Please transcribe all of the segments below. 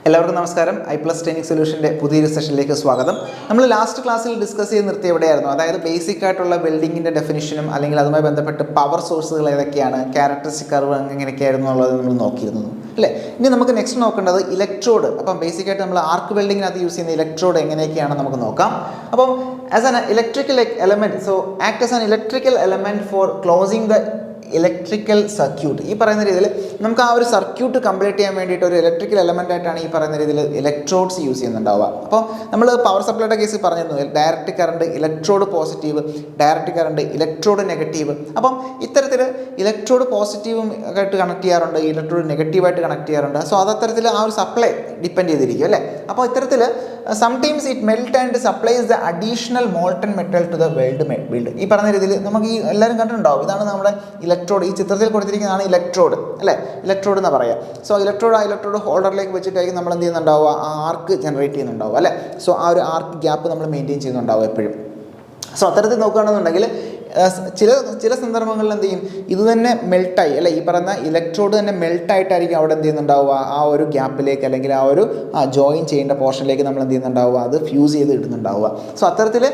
എല്ലാവർക്കും നമസ്കാരം. iPlus training സൊല്യൂഷൻ്റെ പുതിയൊരു സെഷനിലേക്ക് സ്വാഗതം. നമ്മൾ ലാസ്റ്റ് ക്ലാസ്സിൽ ഡിസ്കസ് ചെയ്ത് നിർത്തിയ എവിടെയായിരുന്നു? അതായത് ബേസിക് ആയിട്ടുള്ള വെൽഡിങ്ങിൻ്റെ ഡെഫിനിഷനും അല്ലെങ്കിൽ അതുമായി ബന്ധപ്പെട്ട് പവർ സോഴ്സുകൾ ഏതൊക്കെയാണ്, ക്യാരക്ടറിസ്റ്റിക് കർവ് എങ്ങനെയൊക്കെയായിരുന്നു എന്നുള്ളത് നമ്മൾ നോക്കിയിരുന്നു അല്ലേ. ഇനി നമുക്ക് നെക്സ്റ്റ് നോക്കേണ്ടത് ഇലക്ട്രോഡ്. അപ്പം ബേസിക്കായിട്ട് നമ്മൾ ആർക്ക് വെൽഡിങ്ങിനകത്ത് യൂസ് ചെയ്യുന്ന ഇലക്ട്രോഡ് എങ്ങനെയൊക്കെയാണ് നമുക്ക് നോക്കാം. അപ്പം as an electrical element, so act as an electrical element for closing the electrical circuit. ഈ പറയുന്ന രീതിയിൽ നമുക്ക് ആ ഒരു സർക്യൂട്ട് കംപ്ലീറ്റ് ചെയ്യാൻ വേണ്ടിയിട്ട് ഒരു ഇലക്ട്രിക്കൽ എലമെൻ്റ് ആയിട്ടാണ് ഈ പറയുന്ന രീതിയിൽ ഇലക്ട്രോഡ്സ് യൂസ് ചെയ്യുന്നുണ്ടാവുക. അപ്പോൾ നമ്മൾ പവർ സപ്ലൈയുടെ കേസിൽ പറഞ്ഞിരുന്നു direct current electrode positive, direct current electrode negative. അപ്പം ഇത്തരത്തിൽ ഇലക്ട്രോഡ് പോസിറ്റീവും ആയിട്ട് കണക്ട് ചെയ്യാറുണ്ട്, ഇലക്ട്രോഡ് നെഗറ്റീവായിട്ട് കണക്ട് ചെയ്യാറുണ്ട്. സോ അതത്തരത്തിൽ ആ ഒരു സപ്ലൈ ഡിപ്പെൻഡ് ചെയ്തിരിക്കും അല്ലേ. അപ്പോൾ ഇത്തരത്തിൽ sometimes it melt and supplies the additional molten metal to the weld. ഈ പറഞ്ഞ രീതിയിൽ നമുക്ക് ഈ എല്ലാവരും കണ്ടിട്ടുണ്ടാവും. ഇതാണ് നമ്മുടെ ഇലക്ട്രോഡ്. ഈ ചിത്രത്തിൽ കൊടുത്തിരിക്കുന്നതാണ് ഇലക്ട്രോഡ് അല്ലേ, ഇലക്ട്രോഡ് എന്ന് പറയാം. സോ ഇലക്ട്രോഡ് ഹോൾഡറിലേക്ക് വെച്ചിട്ടായിരിക്കും നമ്മൾ എന്ത് ചെയ്യുന്നുണ്ടാവുക, ആ ആർക്ക് ജനറേറ്റ് ചെയ്യുന്നുണ്ടാവും അല്ലേ. സോ ആ ഒരു ആർക്ക് ഗ്യാപ്പ് നമ്മൾ മെയിൻറ്റെയിൻ ചെയ്യുന്നുണ്ടാവും എപ്പോഴും. സോ അത്തരത്തിൽ നോക്കുകയാണെന്നുണ്ടെങ്കിൽ ചില സന്ദർഭങ്ങളിൽ എന്ത് ചെയ്യും, ഇത് തന്നെ മെൽട്ടായി അല്ലെ, ഈ പറയുന്ന ഇലക്ട്രോഡ് തന്നെ മെൽട്ടായിട്ടായിരിക്കും അവിടെ എന്ത് ചെയ്യുന്നുണ്ടാവുക, ആ ഒരു ഗ്യാപ്പിലേക്ക് അല്ലെങ്കിൽ ആ ഒരു ജോയിൻ ചെയ്യേണ്ട പോർഷനിലേക്ക് നമ്മൾ എന്ത് ചെയ്യുന്നുണ്ടാവുക, അത് ഫ്യൂസ് ചെയ്ത് ഇടുന്നുണ്ടാവുക. സോ അത്തരത്തിൽ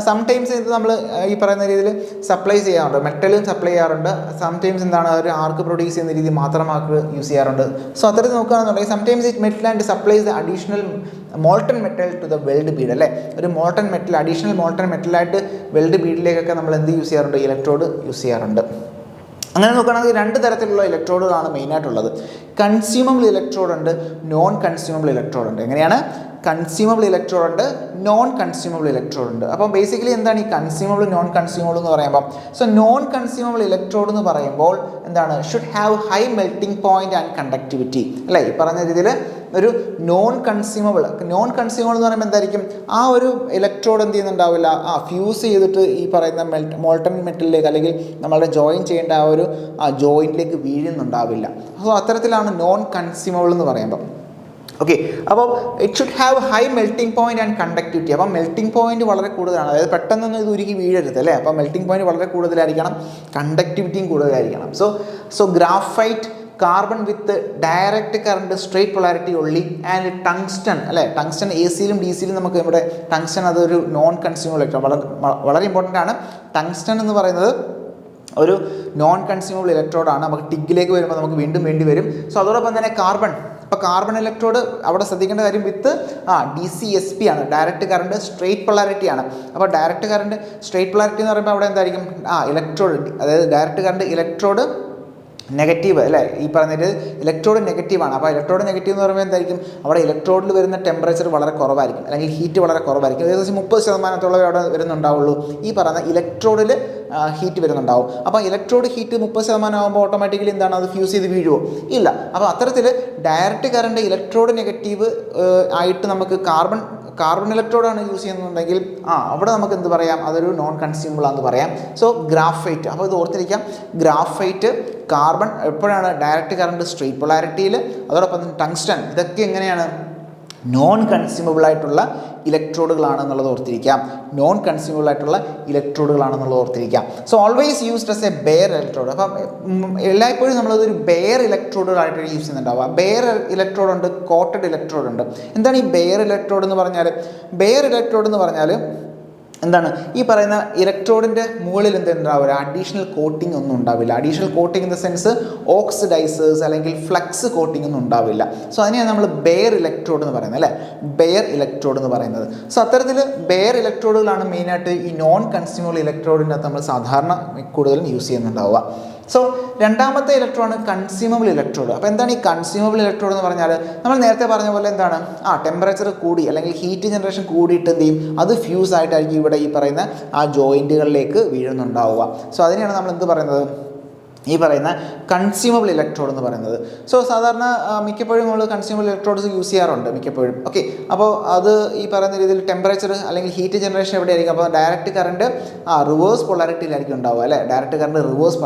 സംടൈംസ് ഇത് നമ്മൾ ഈ പറയുന്ന രീതിയിൽ സപ്ലൈ ചെയ്യാറുണ്ട്, മെറ്റലും സപ്ലൈ ചെയ്യാറുണ്ട്. സംടൈംസ് എന്താണ് ഒരു ആർക്ക് പ്രൊഡ്യൂസ് ചെയ്യുന്ന രീതി മാത്രം ആർക്ക് യൂസ് ചെയ്യാറുണ്ട്. സോ അത്തരത്തിൽ നോക്കുകയാണെന്നുണ്ടെങ്കിൽ sometimes it metal and supplies the additional molten metal to the weld bead അല്ലേ. ഒരു മോൾട്ടൺ മെറ്റൽ, അഡീഷണൽ മോൾട്ടൺ മെറ്റലായിട്ട് വെൽഡ് ബീഡിലേക്കൊക്കെ നമ്മൾ എന്ത് യൂസ് ചെയ്യാറുണ്ട്, ഇലക്ട്രോഡ് യൂസ് ചെയ്യാറുണ്ട്. അങ്ങനെ നോക്കുകയാണെങ്കിൽ രണ്ട് തരത്തിലുള്ള ഇലക്ട്രോഡുകളാണ് മെയിനായിട്ടുള്ളത്. കൺസ്യൂമബിൾ ഇലക്ട്രോഡ് ഉണ്ട്, നോൺ കൺസ്യൂമബിൾ ഇലക്ട്രോഡ് ഉണ്ട്. എങ്ങനെയാണ്? കൺസ്യൂമബിൾ ഇലക്ട്രോഡ് ഉണ്ട്, നോൺ കൺസ്യൂമബിൾ ഇലക്ട്രോഡ് ഉണ്ട്. അപ്പം ബേസിക്കലി എന്താണ് ഈ കൺസ്യൂമബിൾ നോൺ കൺസ്യൂമബിൾ എന്ന് പറയുമ്പോൾ, സോ നോൺ കൺസ്യൂമബിൾ ഇലക്ട്രോഡ് എന്ന് പറയുമ്പോൾ എന്താണ്, should have high melting point and conductivity അല്ലേ. ഈ പറഞ്ഞ രീതിയിൽ ഒരു നോൺ കൺസ്യൂമബിൾ എന്ന് പറയുമ്പോൾ എന്തായിരിക്കും, ആ ഒരു ഇലക്ട്രോഡ് എന്ത് ചെയ്യുന്നുണ്ടാവില്ല, ഫ്യൂസ് ചെയ്തിട്ട് ഈ പറയുന്ന മോൾട്ടൺ മെറ്റലിലേക്ക് അല്ലെങ്കിൽ നമ്മളുടെ ജോയിൻ ചെയ്യേണ്ട ആ ഒരു ജോയിൻറ്റിലേക്ക് വീഴുന്നുണ്ടാവില്ല. സോ അത്തരത്തിലാണ് നോൺ കൺസ്യൂമബിൾ എന്ന് പറയുമ്പോൾ. ഓക്കെ, അപ്പോൾ it should have high melting point and conductivity. അപ്പം മെൽറ്റിംഗ് പോയിന്റ് വളരെ കൂടുതലാണ്, അതായത് പെട്ടെന്നൊന്നും ഇത് ഉരുക്കി വീഴരുത് അല്ലേ. അപ്പോൾ മെൽറ്റിംഗ് പോയിന്റ് വളരെ കൂടുതലായിരിക്കണം, കണ്ടക്ടിവിറ്റിയും കൂടുതലായിരിക്കണം. So graphite, carbon with direct current straight polarity only and tungsten അല്ലേ. ടങ്സ്റ്റൺ എ സിയിലും ഡി സിയിലും നമുക്ക് ഇവിടെ ടങ്സ്റ്റൺ അതൊരു നോൺ കൺസ്യൂമബിൾ ഇലക്ട്രോഡ്, വളരെ ഇമ്പോർട്ടൻ്റ് ആണ്. ടങ്സ്റ്റൺ എന്ന് പറയുന്നത് ഒരു നോൺ കൺസ്യൂമബിൾ ഇലക്ട്രോഡാണ്. നമുക്ക് ടിഗിലേക്ക് വരുമ്പോൾ നമുക്ക് വീണ്ടും വേണ്ടി വരും. സോ അതോടൊപ്പം തന്നെ കാർബൺ, അപ്പോൾ കാർബൺ ഇലക്ട്രോഡ് അവിടെ ശ്രദ്ധിക്കേണ്ട കാര്യം വിത്ത് DCSP ആണ്, ഡയറക്റ്റ് കറണ്ട് സ്ട്രേറ്റ് പൊളാരിറ്റി ആണ്. അപ്പോൾ ഡയറക്റ്റ് കറണ്ട് സ്ട്രേറ്റ് പൊളാരിറ്റി എന്ന് പറയുമ്പോൾ അവിടെ എന്തായിരിക്കും, ഇലക്ട്രോഡ്, അതായത് ഡയറക്റ്റ് കറണ്ട് ഇലക്ട്രോഡ് നെഗറ്റീവ് അല്ലേ. ഈ പറഞ്ഞിട്ട് ഇലക്ട്രോഡ് നെഗറ്റീവാണ്. അപ്പോൾ ഇലക്ട്രോഡ് നെഗറ്റീവ് എന്ന് പറയുമ്പോൾ എന്തായിരിക്കും, അവിടെ ഇലക്ട്രോഡിൽ വരുന്ന ടെമ്പറേച്ചർ വളരെ കുറവായിരിക്കും അല്ലെങ്കിൽ ഹീറ്റ് വളരെ കുറവായിരിക്കും. ഏകദേശം 30% അവിടെ വരുന്നുണ്ടാവുള്ളൂ. ഈ പറയുന്ന ഇലക്ട്രോഡിൽ ഹീറ്റ് വരുന്നുണ്ടാവും. അപ്പോൾ ഇലക്ട്രോഡ് ഹീറ്റ് 30% ആകുമ്പോൾ ഓട്ടോമാറ്റിക്കലി എന്താണ്, അത് ഫ്യൂസ് ചെയ്ത് വീഴുമോ? ഇല്ല. അപ്പോൾ അത്തരത്തിൽ ഡയറക്റ്റ് കറണ്ട് ഇലക്ട്രോഡ് നെഗറ്റീവ് ആയിട്ട് നമുക്ക് കാർബൺ ഇലക്ട്രോഡാണ് യൂസ് ചെയ്യുന്നുണ്ടെങ്കിൽ അവിടെ നമുക്ക് എന്ത് പറയാം, അതൊരു നോൺ കൺസ്യൂമബിൾ ആണെന്ന് പറയാം. സോ ഗ്രാഫൈറ്റ്, അപ്പോൾ ഇത് ഓർത്തിരിക്കാം, ഗ്രാഫൈറ്റ്, കാർബൺ എപ്പോഴാണ് ഡയറക്റ്റ് കറണ്ട് സ്ട്രേറ്റ് പൊളാരിറ്റിയിൽ, അതോടൊപ്പം ടങ്സ്റ്റൺ, ഇതൊക്കെ എങ്ങനെയാണ് നോൺ കൺസ്യൂമബിൾ ആയിട്ടുള്ള ഇലക്ട്രോഡുകളാണെന്നുള്ളത് ഓർത്തിരിക്കാം. നോൺ കൺസ്യൂമബിൾ ആയിട്ടുള്ള ഇലക്ട്രോഡുകളാണെന്നുള്ളത് ഓർത്തിരിക്കാം. So always used as a bare electrode. അപ്പം എല്ലായ്പ്പോഴും നമ്മളതൊരു ബെയർ ഇലക്ട്രോഡുകളായിട്ട് യൂസ് ചെയ്യുന്നുണ്ടാവുക. ബെയർ ഇലക്ട്രോഡ് ഉണ്ട്, കോട്ടഡ് ഇലക്ട്രോഡ് ഉണ്ട്. എന്താണ് ഈ ബെയർ ഇലക്ട്രോഡ് എന്ന് പറഞ്ഞാൽ? ബെയർ ഇലക്ട്രോഡ് എന്ന് പറഞ്ഞാൽ എന്താണ്, ഈ പറയുന്ന ഇലക്ട്രോഡിൻ്റെ മുകളിൽ എന്തുണ്ടാവില്ല, അഡീഷണൽ കോട്ടിംഗ് ഒന്നും ഉണ്ടാവില്ല. Additional coating in the sense oxidisers അല്ലെങ്കിൽ ഫ്ലക്സ് കോട്ടിംഗ് ഒന്നും ഉണ്ടാവില്ല. സോ അതിനെയാണ് നമ്മൾ ബെയർ ഇലക്ട്രോഡ് എന്ന് പറയുന്നത് അല്ലേ, ബെയർ ഇലക്ട്രോഡ് എന്ന് പറയുന്നത്. സോ അത്തരത്തിൽ ബെയർ ഇലക്ട്രോഡുകളാണ് മെയിനായിട്ട് ഈ നോൺ കൺസ്യൂമബിൾ ഇലക്ട്രോഡിൻ്റെ അകത്ത് നമ്മൾ സാധാരണ കൂടുതലും യൂസ് ചെയ്യുന്നുണ്ടാവുക. സോ രണ്ടാമത്തെ ഇലക്ട്രോഡാണ് കൺസ്യൂമബിൾ ഇലക്ട്രോഡ്. അപ്പോൾ എന്താണ് ഈ കൺസ്യൂമബിൾ ഇലക്ട്രോഡ് എന്ന് പറഞ്ഞാൽ, നമ്മൾ നേരത്തെ പറഞ്ഞ പോലെ എന്താണ്, ടെമ്പറേച്ചർ കൂടി അല്ലെങ്കിൽ ഹീറ്റ് ജനറേഷൻ കൂടിയിട്ട് എന്ത് ചെയ്യും, അത് ഫ്യൂസ് ആയിട്ടായിരിക്കും ഇവിടെ ഈ പറയുന്ന ജോയിൻറ്റുകളിലേക്ക് വീഴുന്നുണ്ടാവുക. സോ അതിനെയാണ് നമ്മൾ എന്ത് പറയുന്നത്, ഈ പറയുന്ന കൺസ്യൂമബിൾ ഇലക്ട്രോഡ് എന്ന് പറയുന്നത്. സോ സാധാരണ മിക്കപ്പോഴും നമ്മൾ കൺസ്യൂമബിൾ ഇലക്ട്രോഡ്സ് യൂസ് ചെയ്യാറുണ്ട് മിക്കപ്പോഴും. ഓക്കെ, അപ്പോൾ അത് ഈ പറയുന്ന രീതിയിൽ ടെമ്പറേച്ചർ അല്ലെങ്കിൽ ഹീറ്റ് ജനറേഷൻ എവിടെയായിരിക്കും, അപ്പോൾ ഡയറക്റ്റ് കറണ്ട് റിവേഴ്സ് പൊളാരിറ്റിയിലായിരിക്കും ഉണ്ടാവുക അല്ലേ. ഡയറക്റ്റ് കറണ്ട്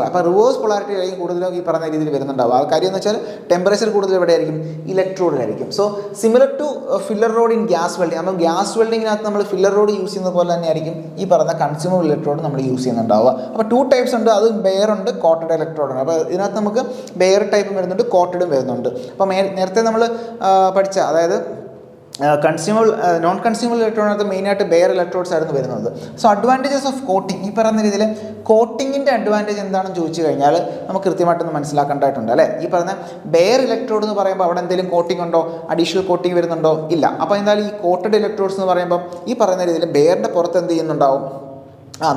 അപ്പോൾ റിവേഴ്സ് പൊളാരിറ്റിയിലായിരിക്കും കൂടുതലും ഈ പറയുന്ന രീതിയിൽ വരുന്നുണ്ടാവുക. ആ കാര്യം എന്ന് വെച്ചാൽ ടെമ്പറേച്ചർ കൂടുതൽ എവിടെയായിരിക്കും, ഇലക്ട്രോഡിലായിരിക്കും. So similar to filler rod in gas welding. അപ്പോൾ ഗ്യാസ് വെൽഡിങ്ങിനകത്ത് നമ്മൾ ഫില്ലർ റോഡ് യൂസ് ചെയ്യുന്ന പോലെ തന്നെയായിരിക്കും ഈ പറയുന്ന കൺസ്യൂമബിൾ ഇലക്ട്രോഡ് നമ്മൾ യൂസ് ചെയ്യുന്നുണ്ടാവുക. അപ്പോൾ 2 ടൈപ്സ് ഉണ്ട്, അത് ബെയർ ഉണ്ട്, കോട്ടഡ് ഇലക്ട്രോഡ് ഇലക്ട്രോഡാണ്. അപ്പോൾ ഇതിനകത്ത് നമുക്ക് ബെയർ ടൈപ്പും വരുന്നുണ്ട്, കോട്ടഡും വരുന്നുണ്ട്. അപ്പോൾ നേരത്തെ നമ്മൾ പഠിച്ച, അതായത് നോൺ കൺസ്യൂമബിൾ ഇലക്ട്രോഡിനകത്ത് മെയിനായിട്ട് ബെയർ ഇലക്ട്രോഡ്സ് ആയിരുന്നു വരുന്നത്. സോ അഡ്വാൻറ്റേജസ് ഓഫ് കോട്ടിംഗ്, ഈ പറയുന്ന രീതിയിൽ കോട്ടിങ്ങിൻ്റെ അഡ്വാൻറ്റേജ് എന്താണെന്ന് ചോദിച്ചു കഴിഞ്ഞാൽ നമുക്ക് കൃത്യമായിട്ടൊന്ന് മനസ്സിലാക്കേണ്ടതായിട്ടുണ്ട് അല്ലേ. ഈ പറഞ്ഞ ബെയർ ഇലക്ട്രോഡ് എന്ന് പറയുമ്പോൾ അവിടെ എന്തെങ്കിലും കോട്ടിംഗ് ഉണ്ടോ, അഡീഷണൽ കോട്ടിംഗ് വരുന്നുണ്ടോ? ഇല്ല. അപ്പോൾ എന്തായാലും ഈ കോട്ടഡ് ഇലക്ട്രോഡ്സ് എന്ന് പറയുമ്പോൾ ഈ പറയുന്ന രീതിയിൽ ബെയറിൻ്റെ പുറത്ത് എന്ത് ചെയ്യുന്നുണ്ടാവും,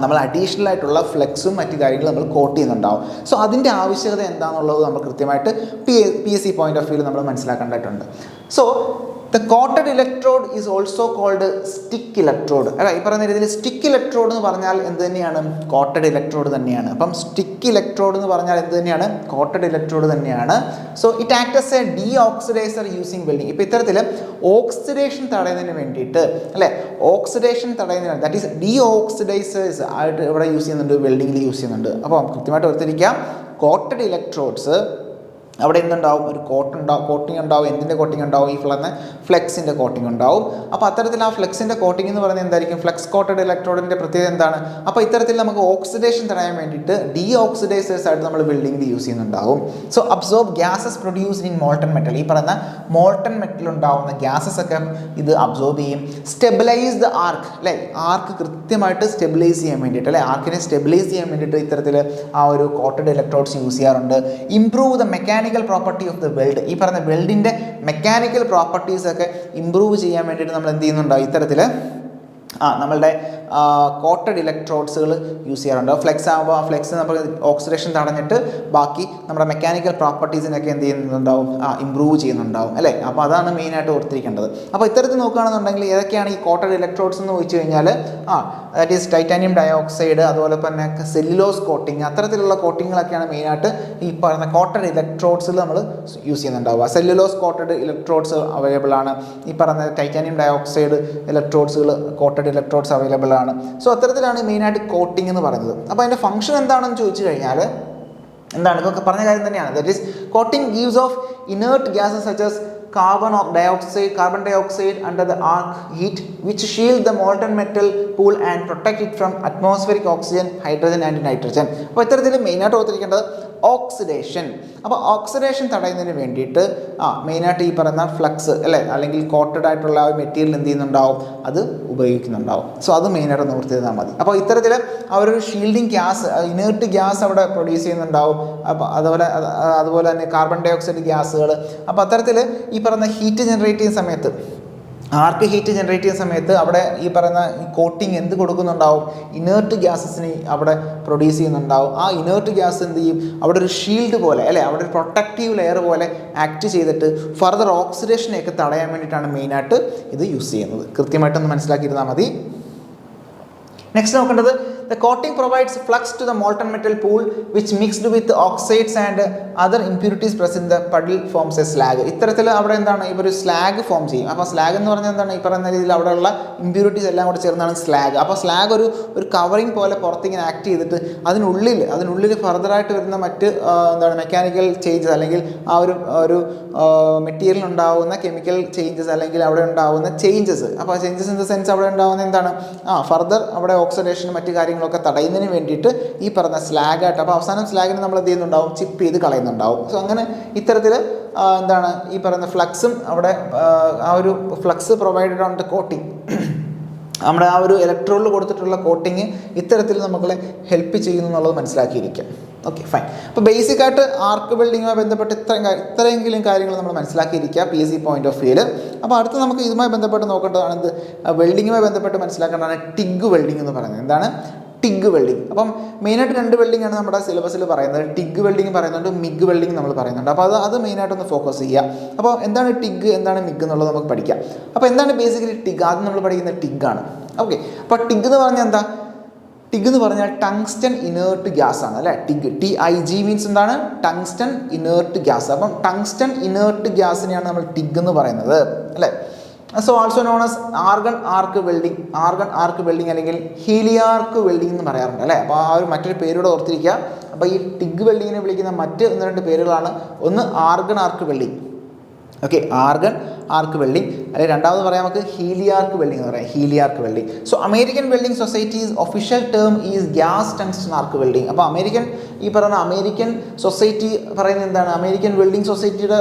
നമ്മൾ അഡീഷണൽ ആയിട്ടുള്ള ഫ്ലെക്സും മറ്റു കാര്യങ്ങളും നമ്മൾ കോട്ട് ചെയ്യുന്നുണ്ടാവും. സോ അതിൻ്റെ ആവശ്യകത എന്താണെന്നുള്ളത് നമ്മൾ കൃത്യമായിട്ട് PSC പോയിന്റ് ഓഫ് വ്യൂവിൽ നമ്മൾ മനസ്സിലാക്കേണ്ടതായിട്ടുണ്ട്. So the coated electrode is also called stick electrode. അല്ല, ഈ പറയുന്ന രീതിയിൽ സ്റ്റിക്ക് ഇലക്ട്രോഡ് എന്ന് പറഞ്ഞാൽ എന്ത് തന്നെയാണ്, കോട്ടഡ് ഇലക്ട്രോഡ് തന്നെയാണ്. അപ്പം സ്റ്റിക്ക് ഇലക്ട്രോഡ് എന്ന് പറഞ്ഞാൽ എന്ത് തന്നെയാണ്, കോട്ടഡ് ഇലക്ട്രോഡ് തന്നെയാണ്. So it act as a deoxidiser using welding. ഇപ്പോൾ ഇത്തരത്തിൽ ഓക്സിഡേഷൻ തടയുന്നതിന് വേണ്ടിയിട്ട് അല്ലേ, ഓക്സിഡേഷൻ തടയുന്നതിന്, ദാറ്റ് ഈസ് ഡീ ഓക്സിഡൈസേഴ്സ് ആയിട്ട് ഇവിടെ യൂസ് ചെയ്യുന്നുണ്ട്, വെൽഡിങ്ങിൽ യൂസ് ചെയ്യുന്നുണ്ട്. അപ്പോൾ കൃത്യമായിട്ട് ഓർത്തിരിക്കാം, കോട്ടഡ് ഇലക്ട്രോഡ്സ് അവിടെ എന്തുണ്ടാവും, ഒരു കോട്ടിംഗ് ഉണ്ടാവും. എന്തിൻ്റെ കോട്ടിംഗ് ഉണ്ടാവും, ഈ ഫ്ലെക്സിൻ്റെ കോട്ടിംഗ് ഉണ്ടാവും. അപ്പോൾ അത്തരത്തിൽ ആ ഫ്ലെക്സിൻ്റെ കോട്ടിംഗ് എന്ന് പറയുന്നത് എന്തായിരിക്കും, ഫ്ലെക്സ് കോട്ടഡ് ഇലക്ട്രോഡിൻ്റെ പ്രത്യേകത എന്താണ്? അപ്പോൾ ഇത്തരത്തിൽ നമുക്ക് ഓക്സിഡേഷൻ തടയാൻ വേണ്ടിയിട്ട് ഡീ ഓക്സിഡൈസേഴ്സ് ആയിട്ട് നമ്മൾ വെൽഡിങ്ങിൽ യൂസ് ചെയ്യുന്നുണ്ടാവും. So absorb gases produced in molten metal, ഈ പറയുന്ന മോൾട്ടൺ മെറ്റൽ ഉണ്ടാവുന്ന ഗ്യാസസ് ഒക്കെ ഇത് അബ്സോർബ് ചെയ്യും. സ്റ്റെബിലൈസ് ദ ആർക്ക് അല്ലേ, ആർക്ക് കൃത്യമായിട്ട് സ്റ്റെബിലൈസ് ചെയ്യാൻ വേണ്ടിയിട്ട് അല്ലേ, ആർക്കിനെ സ്റ്റെബിലൈസ് ചെയ്യാൻ വേണ്ടിയിട്ട് ഇത്തരത്തിൽ ആ ഒരു കോട്ടഡ് ഇലക്ട്രോഡ്സ് യൂസ് ചെയ്യാറുണ്ട്. Improve the mechanical property of the weld, ഈ പറയുന്ന വെൽഡിൻ്റെ മെക്കാനിക്കൽ പ്രോപ്പർട്ടീസ് ഒക്കെ ഇമ്പ്രൂവ് ചെയ്യാൻ വേണ്ടിയിട്ട് നമ്മൾ എന്ത് ചെയ്യുന്നുണ്ടാവും, ഇത്തരത്തിൽ നമ്മളുടെ കോട്ടഡ് ഇലക്ട്രോഡ്സുകൾ യൂസ് ചെയ്യാറുണ്ട്. ഫ്ലെക്സ് ആകുമ്പോൾ ആ ഫ്ലെക്സ് നമ്മൾ ഓക്സിഡേഷൻ തടഞ്ഞിട്ട് ബാക്കി നമ്മുടെ മെക്കാനിക്കൽ പ്രോപ്പർട്ടീസിനൊക്കെ എന്ത് ചെയ്യുന്നുണ്ടാവും, ഇമ്പ്രൂവ് ചെയ്യുന്നുണ്ടാവും അല്ലേ. അപ്പോൾ അതാണ് മെയിനായിട്ട് ഓർത്തിരിക്കേണ്ടത്. അപ്പോൾ ഇത്തരത്തിൽ നോക്കുകയാണെന്നുണ്ടെങ്കിൽ ഏതൊക്കെയാണ് ഈ കോട്ടഡ് ഇലക്ട്രോഡ്സ് എന്ന് ചോദിച്ചു കഴിഞ്ഞാൽ ദാറ്റ് ഈസ് ടൈറ്റാനിയം ഡയോക്സൈഡ്, അതുപോലെ തന്നെ സെല്ലുലോസ് കോട്ടിങ്, അത്തരത്തിലുള്ള കോട്ടിങ്ങുകളൊക്കെയാണ് മെയിനായിട്ട് ഈ പറയുന്ന കോട്ടഡ് ഇലക്ട്രോഡ്സിൽ നമ്മൾ യൂസ് ചെയ്യുന്നുണ്ടാവുക. സെല്ലുലോസ് കോട്ടഡ് ഇലക്ട്രോഡ്സ് അവൈലബിൾ ആണ്. ഈ പറയുന്ന ടൈറ്റാനിയം ഡയോക്സൈഡ് ഇലക്ട്രോഡ്സുകൾ, കോട്ടഡ് ഇലക്ട്രോഡ്സ് അവൈലബിൾ ആണ്. സോ അത്തരത്തിലാണ് മെയിനായിട്ട് കോട്ടിംഗ് എന്ന് പറയുന്നത്. അപ്പോൾ അതിൻ്റെ ഫംഗ്ഷൻ എന്താണെന്ന് ചോദിച്ചു കഴിഞ്ഞാൽ എന്താണ്, ഇതൊക്കെ പറഞ്ഞ കാര്യം തന്നെയാണ്. That is coating gives of inert gases such as carbon dioxide under the arc heat which shield the molten metal pool and protect it from atmospheric oxygen, hydrogen and nitrogen. അപ്പോൾ ഇത്തരത്തിൽ മെയിനായിട്ട് ഓർത്തിരിക്കേണ്ടത് ഓക്സിഡേഷൻ. അപ്പോൾ oxidation തടയുന്നതിന് വേണ്ടിയിട്ട് മെയിനായിട്ട് ഈ പറയുന്ന flux അല്ലേ, അല്ലെങ്കിൽ കോട്ടഡ് ആയിട്ടുള്ള ആ മെറ്റീരിയൽ എന്ത് ചെയ്യുന്നുണ്ടാവും, അത് ഉപയോഗിക്കുന്നുണ്ടാവും. സോ അത് മെയിനായിട്ട് ഓർത്ത് ചെയ്താൽ മതി. അപ്പോൾ ഇത്തരത്തിൽ ആ ഒരു ഷീൽഡിങ് ഗ്യാസ്, ഇനേർട്ട് ഗ്യാസ് അവിടെ പ്രൊഡ്യൂസ് ചെയ്യുന്നുണ്ടാവും. അപ്പോൾ അതുപോലെ തന്നെ കാർബൺ ഡൈ ഓക്സൈഡ് ഗ്യാസുകൾ. അപ്പോൾ അത്തരത്തിൽ ഈ പറയുന്ന ഹീറ്റ് ജനറേറ്റ് ചെയ്യുന്ന സമയത്ത്, ആർക്ക് ഹീറ്റ് ജനറേറ്റ് ചെയ്യുന്ന സമയത്ത് അവിടെ ഈ പറയുന്ന ഈ കോട്ടിങ് എന്ത് കൊടുക്കുന്നുണ്ടാവും, ഇനേർട്ട് ഗ്യാസസിനെ അവിടെ പ്രൊഡ്യൂസ് ചെയ്യുന്നുണ്ടാവും. ആ ഇനേർട്ട് ഗ്യാസ് എന്ത് ചെയ്യും, അവിടെ ഒരു ഷീൽഡ് പോലെ അല്ലേ, അവിടെ ഒരു പ്രൊട്ടക്റ്റീവ് ലെയർ പോലെ ആക്ട് ചെയ്തിട്ട് ഫർദർ ഓക്സിഡേഷനെയൊക്കെ തടയാൻ വേണ്ടിയിട്ടാണ് മെയിനായിട്ട് ഇത് യൂസ് ചെയ്യുന്നത്. കൃത്യമായിട്ടൊന്ന് മനസ്സിലാക്കിയിരുന്നാൽ മതി. നെക്സ്റ്റ് നോക്കേണ്ടത്, the coating provides flux to the molten metal pool which mixed with oxides and other impurities present in the puddle forms a slag. ഇത്തരത്തിൽ അവിടെ എന്താണ്, ഇവർ സ്ലാഗ് ഫോം ചെയ്യും. അപ്പോൾ സ്ലാഗ് എന്ന് പറഞ്ഞാൽ എന്താണ്, ഈ പറയുന്ന രീതിയിൽ അവിടെയുള്ള ഇമ്പ്യൂരിറ്റീസ് എല്ലാം കൂടെ ചേർന്നാണ് സ്ലാഗ്. അപ്പോൾ സ്ലാഗ് ഒരു കവറിങ് പോലെ പുറത്തിങ്ങനെ ആക്ട് ചെയ്തിട്ട് അതിനുള്ളിൽ ഫർദറായിട്ട് വരുന്ന മറ്റ് എന്താണ് മെക്കാനിക്കൽ ചേഞ്ചസ് അല്ലെങ്കിൽ ആ ഒരു മെറ്റീരിയൽ ഉണ്ടാവുന്ന കെമിക്കൽ ചേഞ്ചസ് അല്ലെങ്കിൽ അവിടെ ഉണ്ടാവുന്ന ചേഞ്ചസ്. അപ്പോൾ ചേഞ്ചസ് ഇൻ ദ സെൻസ് അവിടെ ഉണ്ടാവുന്ന എന്താണ്, ഫർദർ അവിടെ ഓക്സിഡേഷനും മറ്റു കാര്യങ്ങളൊക്കെ തടയുന്നതിന് വേണ്ടിയിട്ട് ഈ പറഞ്ഞ സ്ലാഗായിട്ട്, അപ്പോൾ അവസാനം സ്ലാഗിന് നമ്മൾ എന്ത് ചെയ്യുന്നുണ്ടാവും, ചിപ്പ് ചെയ്ത് കളയുന്നുണ്ടാവും. സോ അങ്ങനെ ഇത്തരത്തിൽ എന്താണ് ഈ പറയുന്ന ഫ്ലക്സും അവിടെ ആ ഒരു flux provided on the coating, നമ്മുടെ ആ ഒരു ഇലക്ട്രോഡിൽ കൊടുത്തിട്ടുള്ള കോട്ടിങ് ഇത്തരത്തിൽ നമ്മളെ ഹെൽപ്പ് ചെയ്യുന്നു എന്നുള്ളത് മനസ്സിലാക്കിയിരിക്കാം. Okay, fine. അപ്പോൾ ബേസിക്കായിട്ട് ആർക്ക് വെൽഡിങ്ങുമായി ബന്ധപ്പെട്ട് ഇത്രയെങ്കിലും കാര്യങ്ങൾ നമ്മൾ മനസ്സിലാക്കിയിരിക്കുക PSC പോയിന്റ് ഓഫ് വ്യൂവിൽ. അപ്പോൾ അടുത്ത് നമുക്ക് ഇതുമായി ബന്ധപ്പെട്ട് നോക്കേണ്ടതാണ് എന്ത്, വെൽഡിങ്ങുമായി ബന്ധപ്പെട്ട് മനസ്സിലാക്കേണ്ടതാണ് ടിഗ് വെൽഡിംഗ് എന്ന് പറയുന്നത്. എന്താണ് ടിഗ് വെൽഡിംഗ്? അപ്പം മെയിനായിട്ട് രണ്ട് വെൽഡിംഗ് ആണ് നമ്മുടെ സിലബസിൽ പറയുന്നത്. ടിഗ് വെൽഡിംഗ് പറയുന്നുണ്ട്, മിഗ് വെൽഡിംഗ് നമ്മൾ പറയുന്നുണ്ട്. അപ്പോൾ അത് മെയിനായിട്ടൊന്ന് ഫോക്കസ് ചെയ്യുക. അപ്പോൾ എന്താണ് ടിഗ്, എന്താണ് മിഗ് എന്നുള്ളത് നമുക്ക് പഠിക്കാം. അപ്പോൾ എന്താണ് ബേസിക്കലി ടിഗ്? ആദ്യം നമ്മൾ പഠിക്കുന്ന ടിഗാണ്. ഓക്കെ, അപ്പോൾ ടിഗ് എന്ന് പറഞ്ഞാൽ എന്താ? ടിഗ് എന്ന് പറഞ്ഞാൽ ടങ്സ്റ്റൺ ഇനേർട്ട് ഗ്യാസ് ആണ് അല്ലേ. TIG മീൻസ് എന്താണ്, ടങ്സ്റ്റൺ ഇനേർട്ട് ഗ്യാസ്. അപ്പം ടങ്സ്റ്റൺ ഇനേർട്ട് ഗ്യാസിനെയാണ് നമ്മൾ ടിഗ് എന്ന് പറയുന്നത് അല്ലേ. So also known as argon arc welding അല്ലെങ്കിൽ ഹീലിയാർക്ക് വെൽഡിംഗ് എന്ന് പറയാറുണ്ട് അല്ലേ. അപ്പോൾ ആ ഒരു മറ്റൊരു പേരോട് ഓർത്തിരിക്കുക. അപ്പോൾ ഈ ടിഗ് വെൽഡിങ്ങിനെ വിളിക്കുന്ന മറ്റ് 1-2 പേരുകളാണ്. ഒന്ന് argon arc welding, okay, argon arc welding, അല്ലെങ്കിൽ രണ്ടാമത് പറയാം നമുക്ക് ഹീലിയാർക്ക് വെൽഡിംഗ് എന്ന് പറയാം, heliarc welding. So American welding society's official term is gas tungsten arc welding. അപ്പോൾ ഈ പറയുന്ന അമേരിക്കൻ സൊസൈറ്റി പറയുന്നത് എന്താണ്? അമേരിക്കൻ വെൽഡിംഗ് സൊസൈറ്റിയുടെ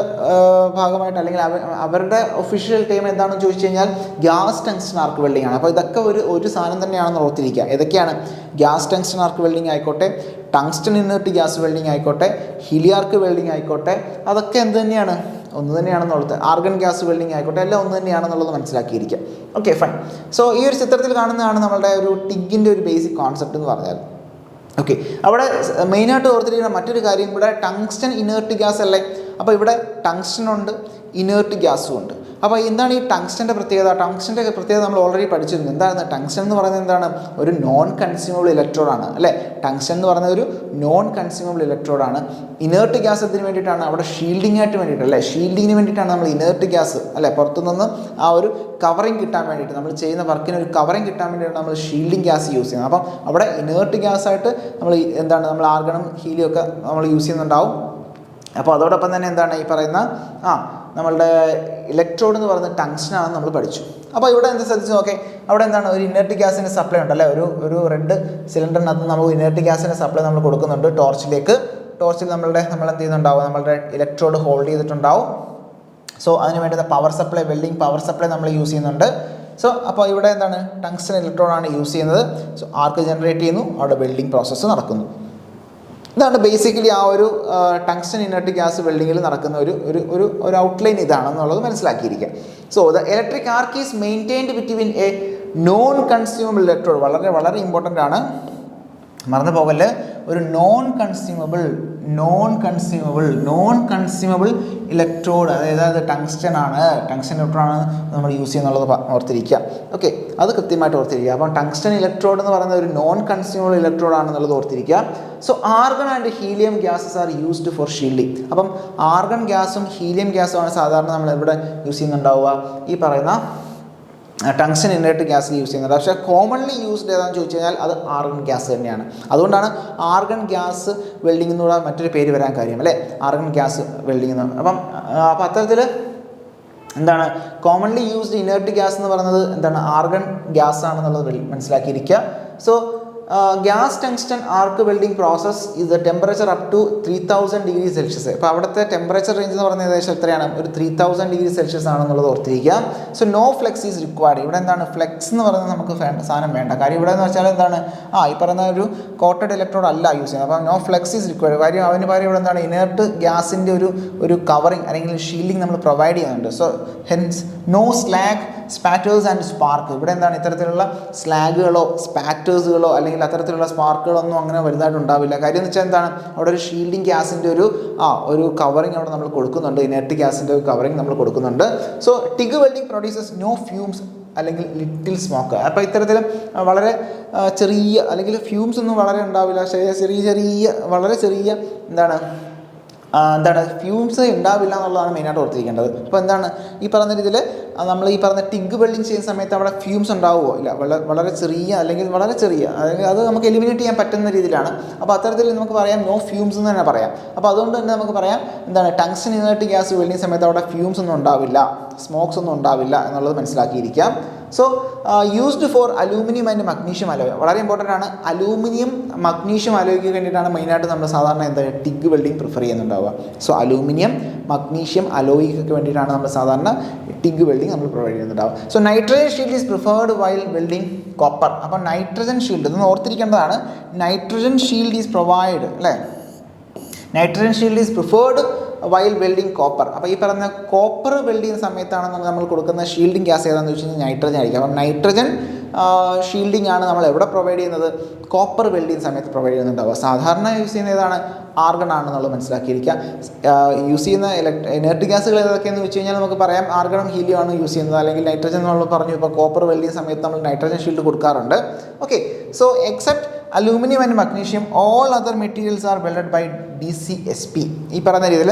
ഭാഗമായിട്ട് അല്ലെങ്കിൽ അവരുടെ ഒഫീഷ്യൽ ടേം എന്താണെന്ന് ചോദിച്ചു കഴിഞ്ഞാൽ ഗ്യാസ് ടങ്സ്റ്റൺ ആർക്ക് വെൽഡിംഗ് ആണ്. അപ്പോൾ ഇതൊക്കെ ഒരു സാധനം തന്നെയാണെന്ന് ഓർത്തിരിക്കുക. ഏതൊക്കെയാണ്? ഗ്യാസ് ടങ്സ്റ്റൺ ആർക്ക് വെൽഡിംഗ് ആയിക്കോട്ടെ, ടങ്സ്റ്റൺ ഇനേർട്ട് ഗ്യാസ് വെൽഡിംഗ് ആയിക്കോട്ടെ, ഹീലിയാർക്ക് വെൽഡിംഗ് ആയിക്കോട്ടെ, അതൊക്കെ എന്ത് തന്നെയാണ്? ഒന്ന് തന്നെയാണെന്നുള്ളത്. ആർഗൺ ഗ്യാസ് വെൽഡിംഗ് ആയിക്കോട്ടെ, എല്ലാം ഒന്ന് തന്നെയാണെന്നുള്ളത് മനസ്സിലാക്കിയിരിക്കുക. Okay, fine. സോ ഈ ഒരു ചിത്രത്തിൽ കാണുന്നതാണ് നമ്മളുടെ ഒരു ടിഗിൻ്റെ ഒരു ബേസിക് കോൺസെപ്റ്റ് എന്ന് പറഞ്ഞാൽ. ഓക്കെ, അവിടെ മെയിനായിട്ട് ഓർത്തിരിക്കുന്ന മറ്റൊരു കാര്യം, ഇവിടെ ടങ്സ്റ്റൺ ഇനേർട്ട് ഗ്യാസ് അല്ലേ. അപ്പോൾ ഇവിടെ ടങ്സ്റ്റൺ ഉണ്ട്, ഇനേർട്ട് ഗ്യാസും ഉണ്ട്. അപ്പോൾ എന്താണ് ഈ ടങ്സ്റ്റൻ്റെ പ്രത്യേകത? ടങ്സ്റ്റൻ്റെ പ്രത്യേകത നമ്മൾ ഓൾറെഡി പഠിച്ചിരുന്നു. എന്താണ് ടങ്സ്റ്റൺ എന്ന് പറയുന്നത്? എന്താണ്? ഒരു നോൺ കൺസ്യൂമബിൾ ഇലക്ട്രോഡാണ് അല്ലേ. ടങ്സ്റ്റൺ എന്ന് പറയുന്നത് ഒരു നോൺ കൺസ്യൂമബിൾ ഇലക്ട്രോഡാണ്. ഇനേർട്ട് ഗ്യാസ് എന്തിനു വേണ്ടിയിട്ടാണ്? അവിടെ ഷീൽഡിംഗ് ആയിട്ട് വേണ്ടിയിട്ട് അല്ലേ, ഷീൽഡിങ്ങിന് വേണ്ടിയിട്ടാണ് നമ്മൾ ഇനേർട്ട് ഗ്യാസ് അല്ലേ, പുറത്തുനിന്ന് ആ ഒരു കവറിങ് കിട്ടാൻ വേണ്ടിയിട്ട്, നമ്മൾ ചെയ്യുന്ന വർക്കിന് ഒരു കവറിങ് കിട്ടാൻ വേണ്ടിയിട്ടാണ് നമ്മൾ ഷീൽഡിംഗ് ഗ്യാസ് യൂസ് ചെയ്യുന്നത്. അപ്പം അവിടെ ഇനേർട്ട് ഗ്യാസായിട്ട് നമ്മൾ ആർഗണും ഹീലിയും ഒക്കെ നമ്മൾ യൂസ് ചെയ്യുന്നുണ്ടാവും. അപ്പോൾ അതോടൊപ്പം തന്നെ എന്താണ് ഈ പറയുന്ന നമ്മളുടെ ഇലക്ട്രോഡ് എന്ന് പറയുന്നത് ടങ്സ്റ്റൺ ആണെന്ന് നമ്മൾ പഠിച്ചു. അപ്പോൾ ഇവിടെ എന്താ ശ്രദ്ധിച്ച് നോക്കേ, അവിടെ എന്താണ് ഒരു ഇനേർട്ട് ഗ്യാസിൻ്റെ സപ്ലൈ ഉണ്ടല്ലേ, ഒരു റെഡ് സിലിണ്ടറിനകത്ത് നമ്മൾ ഇനേർട്ട് ഗ്യാസിൻ്റെ സപ്ലൈ നമ്മൾ കൊടുക്കുന്നുണ്ട് ടോർച്ചിൽ നമ്മൾ എന്ത് ചെയ്യുന്നുണ്ടാവും? നമ്മളുടെ ഇലക്ട്രോഡ് ഹോൾഡ് ചെയ്തിട്ടുണ്ടാവും. സോ അതിന് വേണ്ടുന്ന power supply, welding power supply നമ്മൾ യൂസ് ചെയ്യുന്നുണ്ട്. സോ അപ്പോൾ ഇവിടെ എന്താണ് ടങ്സ്റ്റൺ ഇലക്ട്രോഡാണ് യൂസ് ചെയ്യുന്നത്. സോ ആർക്ക് ജനറേറ്റ് ചെയ്യുന്നു, അവിടെ വെൽഡിംഗ് പ്രോസസ്സ് നടക്കുന്നു. ഇതാണ് ബേസിക്കലി ആ ഒരു ടങ്സ്റ്റൺ ഇനേർട്ട് ഗ്യാസ് വെൽഡിങ്ങിൽ നടക്കുന്ന ഒരു ഔട്ട്ലൈൻ ഇതാണെന്നുള്ളത് മനസ്സിലാക്കിയിരിക്കുക. So the electric arc is maintained between a non consumable electrode. വളരെ വളരെ ഇമ്പോർട്ടൻ്റ് ആണ്, മറന്നു പോകല്ലേ. ഒരു നോൺ കൺസ്യൂമബിൾ ഇലക്ട്രോഡ്, അതായത് ടങ്സ്റ്റൺ ഇലക്ട്രോഡാണ് നമ്മൾ യൂസ് ചെയ്യുന്നുള്ളത് ഓർത്തിരിക്കുക. ഓക്കെ, അത് കൃത്യമായിട്ട് ഓർത്തിരിക്കുക. അപ്പം ടങ്സ്റ്റൺ ഇലക്ട്രോഡ് എന്ന് പറയുന്നത് ഒരു നോൺ കൺസ്യൂമബിൾ ഇലക്ട്രോഡ് ആണെന്നുള്ളത് ഓർത്തിരിക്കുക. So argon and helium gases are used for shielding. അപ്പം ആർഗൺ ഗ്യാസും ഹീലിയം ഗ്യാസും ആണ് സാധാരണ നമ്മൾ ഇവിടെ യൂസ് ചെയ്യുന്നുണ്ടാവുക, ഈ പറയുന്ന ടങ്സ്റ്റൺ ഇനേർട്ട് ഗ്യാസിൽ യൂസ് ചെയ്യുന്നത്. പക്ഷേ കോമൺലി യൂസ്ഡ് ഏതാണെന്ന് ചോദിച്ചു കഴിഞ്ഞാൽ അത് ആർഗൺ ഗ്യാസ് തന്നെയാണ്. അതുകൊണ്ടാണ് ആർഗൺ ഗ്യാസ് വെൽഡിംഗ് എന്നുള്ള മറ്റൊരു പേര് വരാൻ കാര്യം അല്ലേ, ആർഗൺ ഗ്യാസ് വെൽഡിംഗ് എന്ന്. അപ്പം അത്തരത്തിൽ എന്താണ് കോമൺലി യൂസ്ഡ് ഇനേർട്ട് ഗ്യാസ് എന്ന് പറയുന്നത് എന്താണ് ആർഗൺ ഗ്യാസ് ആണെന്നുള്ളത് മനസ്സിലാക്കിയിരിക്കുക. So gas tungsten arc welding process is the temperature up to 3000 degree Celsius. അപ്പോൾ അവിടുത്തെ ടെമ്പറേച്ചർ റേഞ്ച് എന്ന് പറയുന്നത് ഏകദേശം എത്രയാണ്? ഒരു 3000 ഡിഗ്രി സെൽഷ്യസ് ആണെന്നുള്ളത് ഓർത്തിരിക്കുക. So no flux is required. ഇവിടെ എന്താണ് ഫ്ലെക്സ് എന്ന് പറയുന്നത് നമുക്ക് സാധനം വേണ്ട. കാര്യം ഇവിടെ എന്ന് വെച്ചാൽ എന്താണ് ഈ പറയുന്ന ഒരു കോട്ടഡ് ഇലക്ട്രോഡ് അല്ല യൂസ് ചെയ്യുന്നത്. അപ്പോൾ നോ ഫ്ലെക്സ് ഈസ് റിക്വയർഡ്. കാര്യം അതിന് പകരം ഇവിടെ എന്താണ് ഇനേർട്ട് ഗ്യാസിൻ്റെ ഒരു കവറിങ് അല്ലെങ്കിൽ ഷീൽഡിങ് നമ്മൾ പ്രൊവൈഡ് ചെയ്യുന്നുണ്ട്. So hence no slag, spatters and spark. ഇവിടെ എന്താണ് ഇത്തരത്തിലുള്ള സ്ലാഗുകളോ സ്പാറ്റേഴ്സുകളോ അല്ലെങ്കിൽ അത്തരത്തിലുള്ള സ്പാർക്കുകളൊന്നും അങ്ങനെ വലുതായിട്ട് ഉണ്ടാവില്ല. കാര്യം എന്ന് വെച്ചാൽ എന്താണ് അവിടെ ഒരു ഷീൽഡിംഗ് ഗ്യാസിൻ്റെ ഒരു കവറിങ് അവിടെ നമ്മൾ കൊടുക്കുന്നുണ്ട്, ഇനേർട്ട് ഗ്യാസിൻ്റെ ഒരു കവറിങ് നമ്മൾ കൊടുക്കുന്നുണ്ട്. So TIG welding produces no fumes അല്ലെങ്കിൽ ലിറ്റിൽ സ്മോക്ക്. അപ്പോൾ ഇത്തരത്തിൽ വളരെ ചെറിയ അല്ലെങ്കിൽ ഫ്യൂംസ് ഒന്നും വളരെ ഉണ്ടാവില്ല, വളരെ ചെറിയ എന്താണ് ഫ്യൂംസ് ഉണ്ടാവില്ല എന്നുള്ളതാണ് മെയിനായിട്ട് ഓർത്തിരിക്കേണ്ടത്. അപ്പോൾ എന്താണ് ഈ പറയുന്ന രീതിയിൽ നമ്മൾ ഈ പറഞ്ഞ ടിഗ് വെൽഡിങ് ചെയ്യുന്ന സമയത്ത് അവിടെ ഫ്യൂംസ് ഉണ്ടാവുമോ? ഇല്ല, വളരെ ചെറിയ അത് നമുക്ക് എലിമിനേറ്റ് ചെയ്യാൻ പറ്റുന്ന രീതിയിലാണ്. അപ്പോൾ അത്തരത്തിൽ നമുക്ക് പറയാം നോ ഫ്യൂംസ് എന്ന് തന്നെ പറയാം. അപ്പോൾ അതുകൊണ്ട് തന്നെ നമുക്ക് പറയാം എന്താണ് ടങ്സ്റ്റൺ ഇനേർട്ട് ഗ്യാസ് വെൽഡിങ് സമയത്ത് അവിടെ ഫ്യൂംസ് ഒന്നും ഉണ്ടാവില്ല, സ്മോക്സ് ഒന്നും ഉണ്ടാവില്ല എന്നുള്ളത് മനസ്സിലാക്കിയിരിക്കാം. So used for aluminium and magnesium alloy. വളരെ ഇമ്പോർട്ടൻ്റ് ആണ്. അലൂമിനിയം മഗ്നീഷ്യം അലോയ്ക്ക് വേണ്ടിയിട്ടാണ് മെയിനായിട്ട് നമ്മൾ സാധാരണ ടിഗ് വെൽഡിംഗ് പ്രിഫർ ചെയ്യുന്നുണ്ടാവുക. സോ അലൂമിനിയം മഗ്നീഷ്യം അലോയ്ക്കൊക്കെ വേണ്ടിയിട്ടാണ് നമ്മൾ സാധാരണ ടിഗ് വെൽഡിംഗ് നമ്മൾ പ്രൊവൈഡ് ചെയ്യുന്നുണ്ടാവുക. So nitrogen shield is preferred while welding copper. അപ്പോൾ നൈട്രജൻ ഷീൽഡ് ഇതൊന്ന് ഓർത്തിരിക്കേണ്ടതാണ്. നൈട്രജൻ ഷീൽഡ് ഈസ് പ്രൊവൈഡ് അല്ലേ, nitrogen shield is preferred while welding copper. അപ്പോൾ ഈ പറയുന്ന കോപ്പർ വെൽഡ് ചെയ്യുന്ന സമയത്താണ് നമ്മൾ കൊടുക്കുന്ന ഷീൽഡിംഗ് ഗ്യാസ് ഏതാണെന്ന് വെച്ച് കഴിഞ്ഞാൽ നൈട്രജൻ ആയിരിക്കും. അപ്പം നൈട്രജൻ ഷീൽഡിംഗ് ആണ് നമ്മൾ എവിടെ പ്രൊവൈഡ് ചെയ്യുന്നത്? കോപ്പർ വെൽഡ് ചെയ്യുന്ന സമയത്ത് പ്രൊവൈഡ് ചെയ്യുന്നുണ്ടാവുക. സാധാരണ യൂസ് ചെയ്യുന്ന ഏതാണ്? ആർഗൺ ആണെന്നുള്ളത് മനസ്സിലാക്കിയിരിക്കുക. യൂസ് ചെയ്യുന്ന ഇനേർട്ട് ഗ്യാസുകൾ ഏതൊക്കെയെന്ന് വെച്ച് കഴിഞ്ഞാൽ നമുക്ക് പറയാം ആർഗണും ഹീലിയം ആണ് യൂസ് ചെയ്യുന്നത്, അല്ലെങ്കിൽ നൈട്രജൻ നമ്മൾ പറഞ്ഞു. ഇപ്പോൾ കോപ്പർ വെൽഡ് ചെയ്യുന്ന സമയത്ത് നമ്മൾ നൈട്രജൻ ഷീൽഡ് കൊടുക്കാറുണ്ട്. Okay, so except aluminium and magnesium all other materials are welded by DCSP. ഈ പറയുന്ന രീതിയിൽ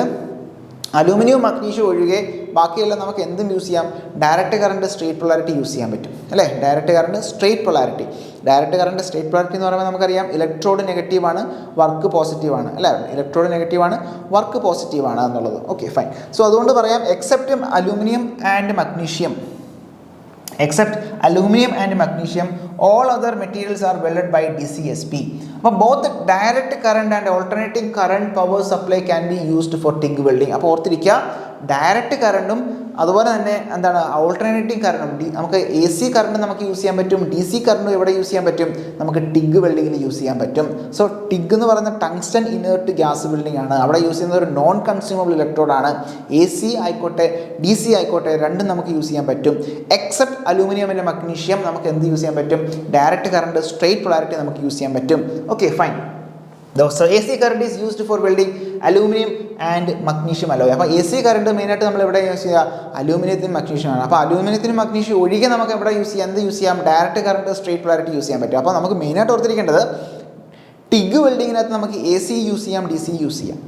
അലൂമിനിയം മഗ്നീഷ്യം ഒഴികെ ബാക്കിയെല്ലാം നമുക്ക് എന്തും യൂസ് ചെയ്യാം. Direct current straight polarity use ചെയ്യാൻ പറ്റും അല്ലേ. ഡയറക്റ്റ് കറണ്ട് സ്ട്രേറ്റ് പൊളാരിറ്റി എന്ന് പറയുമ്പോൾ നമുക്കറിയാം ഇലക്ട്രോഡ് നെഗറ്റീവാണ്, വർക്ക് പോസിറ്റീവാണ് അല്ലേ. ഇലക്ട്രോഡ് നെഗറ്റീവാണ്, വർക്ക് പോസിറ്റീവാണ് എന്നുള്ളത്. Okay fine. സോ അതുകൊണ്ട് പറയാം except aluminium and magnesium all other materials are welded by DCSP. അപ്പോൾ both direct current and alternating current power supply can be used for TIG welding. അപ്പോൾ ഓർത്തിരിക്കുക, ഡയറക്റ്റ് കറണ്ടും അതുപോലെ തന്നെ എന്താണ് ഓൾട്ടർനേറ്റിംഗ് കറണ്ടും നമുക്ക് AC കറണ്ട് നമുക്ക് യൂസ് ചെയ്യാൻ പറ്റും, DC കറണ്ടും എവിടെ യൂസ് ചെയ്യാൻ പറ്റും, നമുക്ക് TIG വെൽഡിങ്ങിൽ യൂസ് ചെയ്യാൻ പറ്റും. സോ TIG എന്ന് പറയുന്ന ടങ്സ്റ്റൺ ഇനേർട്ട് ഗ്യാസ് വെൽഡിംഗ് ആണ്. അവിടെ യൂസ് ചെയ്യുന്ന ഒരു നോൺ കൺസ്യൂമബിൾ ഇലക്ട്രോഡാണ്. AC ആയിക്കോട്ടെ DC ആയിക്കോട്ടെ രണ്ടും നമുക്ക് യൂസ് ചെയ്യാൻ പറ്റും. എക്സെപ്റ്റ് അലൂമിനിയം ആൻഡ് മഗ്നീഷ്യം നമുക്ക് എന്ത് യൂസ് ചെയ്യാൻ പറ്റും, ഡയറക്റ്റ് കറണ്ട് സ്ട്രേറ്റ് പൊളാരിറ്റി നമുക്ക് യൂസ് ചെയ്യാൻ പറ്റും. Okay fine. So AC current is used for welding aluminum and magnesium alloy. അപ്പോൾ AC കറണ്ട് മെയിനായിട്ട് നമ്മൾ എവിടെ യൂസ് ചെയ്യുക, അലൂമിനിയത്തിനും മഗ്നീഷ്യമാണ്. അപ്പോൾ അലൂമിനിയത്തിനും മഗ്നീഷ്യം ഒഴികെ നമുക്ക് എവിടെ യൂസ് ചെയ്യാം, എന്ത് യൂസ് ചെയ്യാം, direct current straight polarity use ചെയ്യാൻ പറ്റും. അപ്പോൾ നമുക്ക് മെയിനായിട്ട് ഓർത്തിരിക്കേണ്ടത് TIG വെൽഡിങ്ങിനകത്ത് നമുക്ക് AC യൂസ് ചെയ്യാം, DC യൂസ് ചെയ്യാം.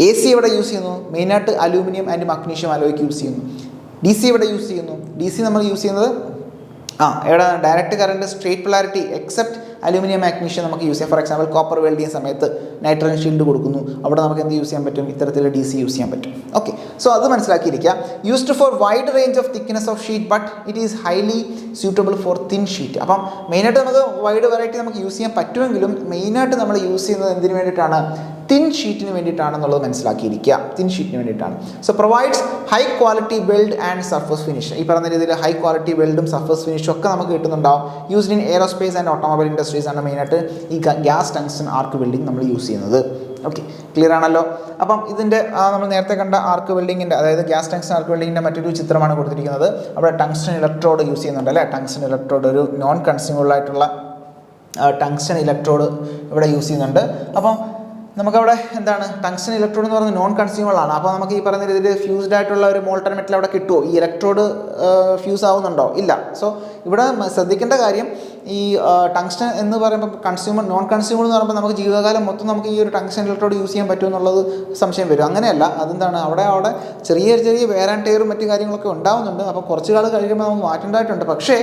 AC എവിടെ യൂസ് ചെയ്യുന്നു, മെയിനായിട്ട് അലൂമിനിയം ആൻഡ് മഗ്നീഷ്യം അലോയ്ക്ക് യൂസ് ചെയ്യുന്നു. DC എവിടെ യൂസ് ചെയ്യുന്നു, DC നമ്മൾ യൂസ് ചെയ്യുന്നത് എവിടെ direct current straight polarity except aluminium magnesium നമുക്ക് യൂസ് ചെയ്യാം. ഫോർ എക്സാമ്പിൾ കോപ്പർ വെൽഡ് ചെയ്യുന്ന സമയത്ത് നൈട്രജൻ ഷീൽഡ് കൊടുക്കുന്നു, അവിടെ നമുക്ക് എന്ത് യൂസ് ചെയ്യാൻ പറ്റും, ഇത്തരത്തിൽ DC യൂസ് ചെയ്യാൻ പറ്റും. ഓക്കെ, സോ അത് മനസ്സിലാക്കിയിരിക്കുക. Used for wide range of thickness of sheet but it is highly suitable for thin sheet. അപ്പം മെയിനായിട്ട് നമുക്ക് വൈഡ് വെറൈറ്റി നമുക്ക് യൂസ് ചെയ്യാൻ പറ്റുമെങ്കിലും മെയിനായിട്ട് നമ്മൾ യൂസ് ചെയ്യുന്നത് എന്തിനു വേണ്ടിയിട്ടാണ്, തിൻ ഷീറ്റിന് വേണ്ടിയിട്ടാണെന്നുള്ളത് മനസ്സിലാക്കിയിരിക്കുക. തിൻ ഷീറ്റിന് വേണ്ടിയിട്ടാണ്. So provides high quality weld and surface finish. ഈ പറഞ്ഞ രീതിയിൽ ഹൈ ക്വാളിറ്റി വെൽഡും സർഫസ് ഫിനിഷും ഒക്കെ നമുക്ക് കിട്ടുന്നുണ്ടാവും. Used in aerospace and automobile industries ആണ് മെയിനായിട്ട് ഈ ഗ്യാസ് ടങ്സ്റ്റൺ ആർക്ക് വെൽഡിംഗ് നമ്മൾ യൂസ് ചെയ്യുന്നത്. ഓക്കെ, ക്ലിയർ ആണല്ലോ. അപ്പം ഇതിൻ്റെ നമ്മൾ നേരത്തെ കണ്ട ആർക്ക് വെൽഡിങ്ങിൻ്റെ, അതായത് ഗ്യാസ് ടങ്സ്റ്റൺ ആർക്ക് വെൽഡിങ്ങിൻ്റെ മറ്റൊരു ചിത്രമാണ് കൊടുത്തിരിക്കുന്നത്. അവിടെ ടങ്സ്റ്റൺ ഇലക്ട്രോഡ് യൂസ് ചെയ്യുന്നുണ്ട് അല്ലേ. ടങ്സ്റ്റൺ ഇലക്ട്രോഡ് ഒരു നോൺ കൺസ്യൂമബിൾ ആയിട്ടുള്ള ടങ്സ്റ്റൺ ഇലക്ട്രോഡ് ഇവിടെ യൂസ് ചെയ്യുന്നുണ്ട്. അപ്പം നമുക്കവിടെ എന്താണ് ടങ്സ്റ്റൺ ഇലക്ട്രോഡ് എന്ന് പറയുന്നത് നോൺ കൺസ്യൂമബിൾ ആണ്. അപ്പോൾ നമുക്ക് ഈ പറയുന്ന രീതിയിൽ ഫ്യൂസ്ഡ് ആയിട്ടുള്ള ഒരു മോൾട്ടൺ മെറ്റൽ അവിടെ കിട്ടുമോ, ഈ ഇലക്ട്രോഡ് ഫ്യൂസ് ആവുന്നുണ്ടോ, ഇല്ല. സോ ഇവിടെ ശ്രദ്ധിക്കേണ്ട കാര്യം ഈ ടങ്സ്റ്റൺ എന്ന് പറയുമ്പോൾ നോൺ കൺസ്യൂമബിൾ എന്ന് പറയുമ്പോൾ നമുക്ക് ജീവിതകാലം മൊത്തം നമുക്ക് ഈ ഒരു ടങ്സ്റ്റൺ ഇലക്ട്രോഡ് യൂസ് ചെയ്യാൻ പറ്റുമോ എന്നുള്ളത് സംശയം വരും. അങ്ങനെയല്ല, അതെന്താണ് അവിടെ ചെറിയ വെയർ ആൻഡ് ടയറും മറ്റു കാര്യങ്ങളൊക്കെ ഉണ്ടാവുന്നുണ്ട്. അപ്പോൾ കുറച്ച് കാലം കഴിയുമ്പോൾ നമുക്ക് മാറ്റേണ്ടതായിട്ടുണ്ട്. പക്ഷേ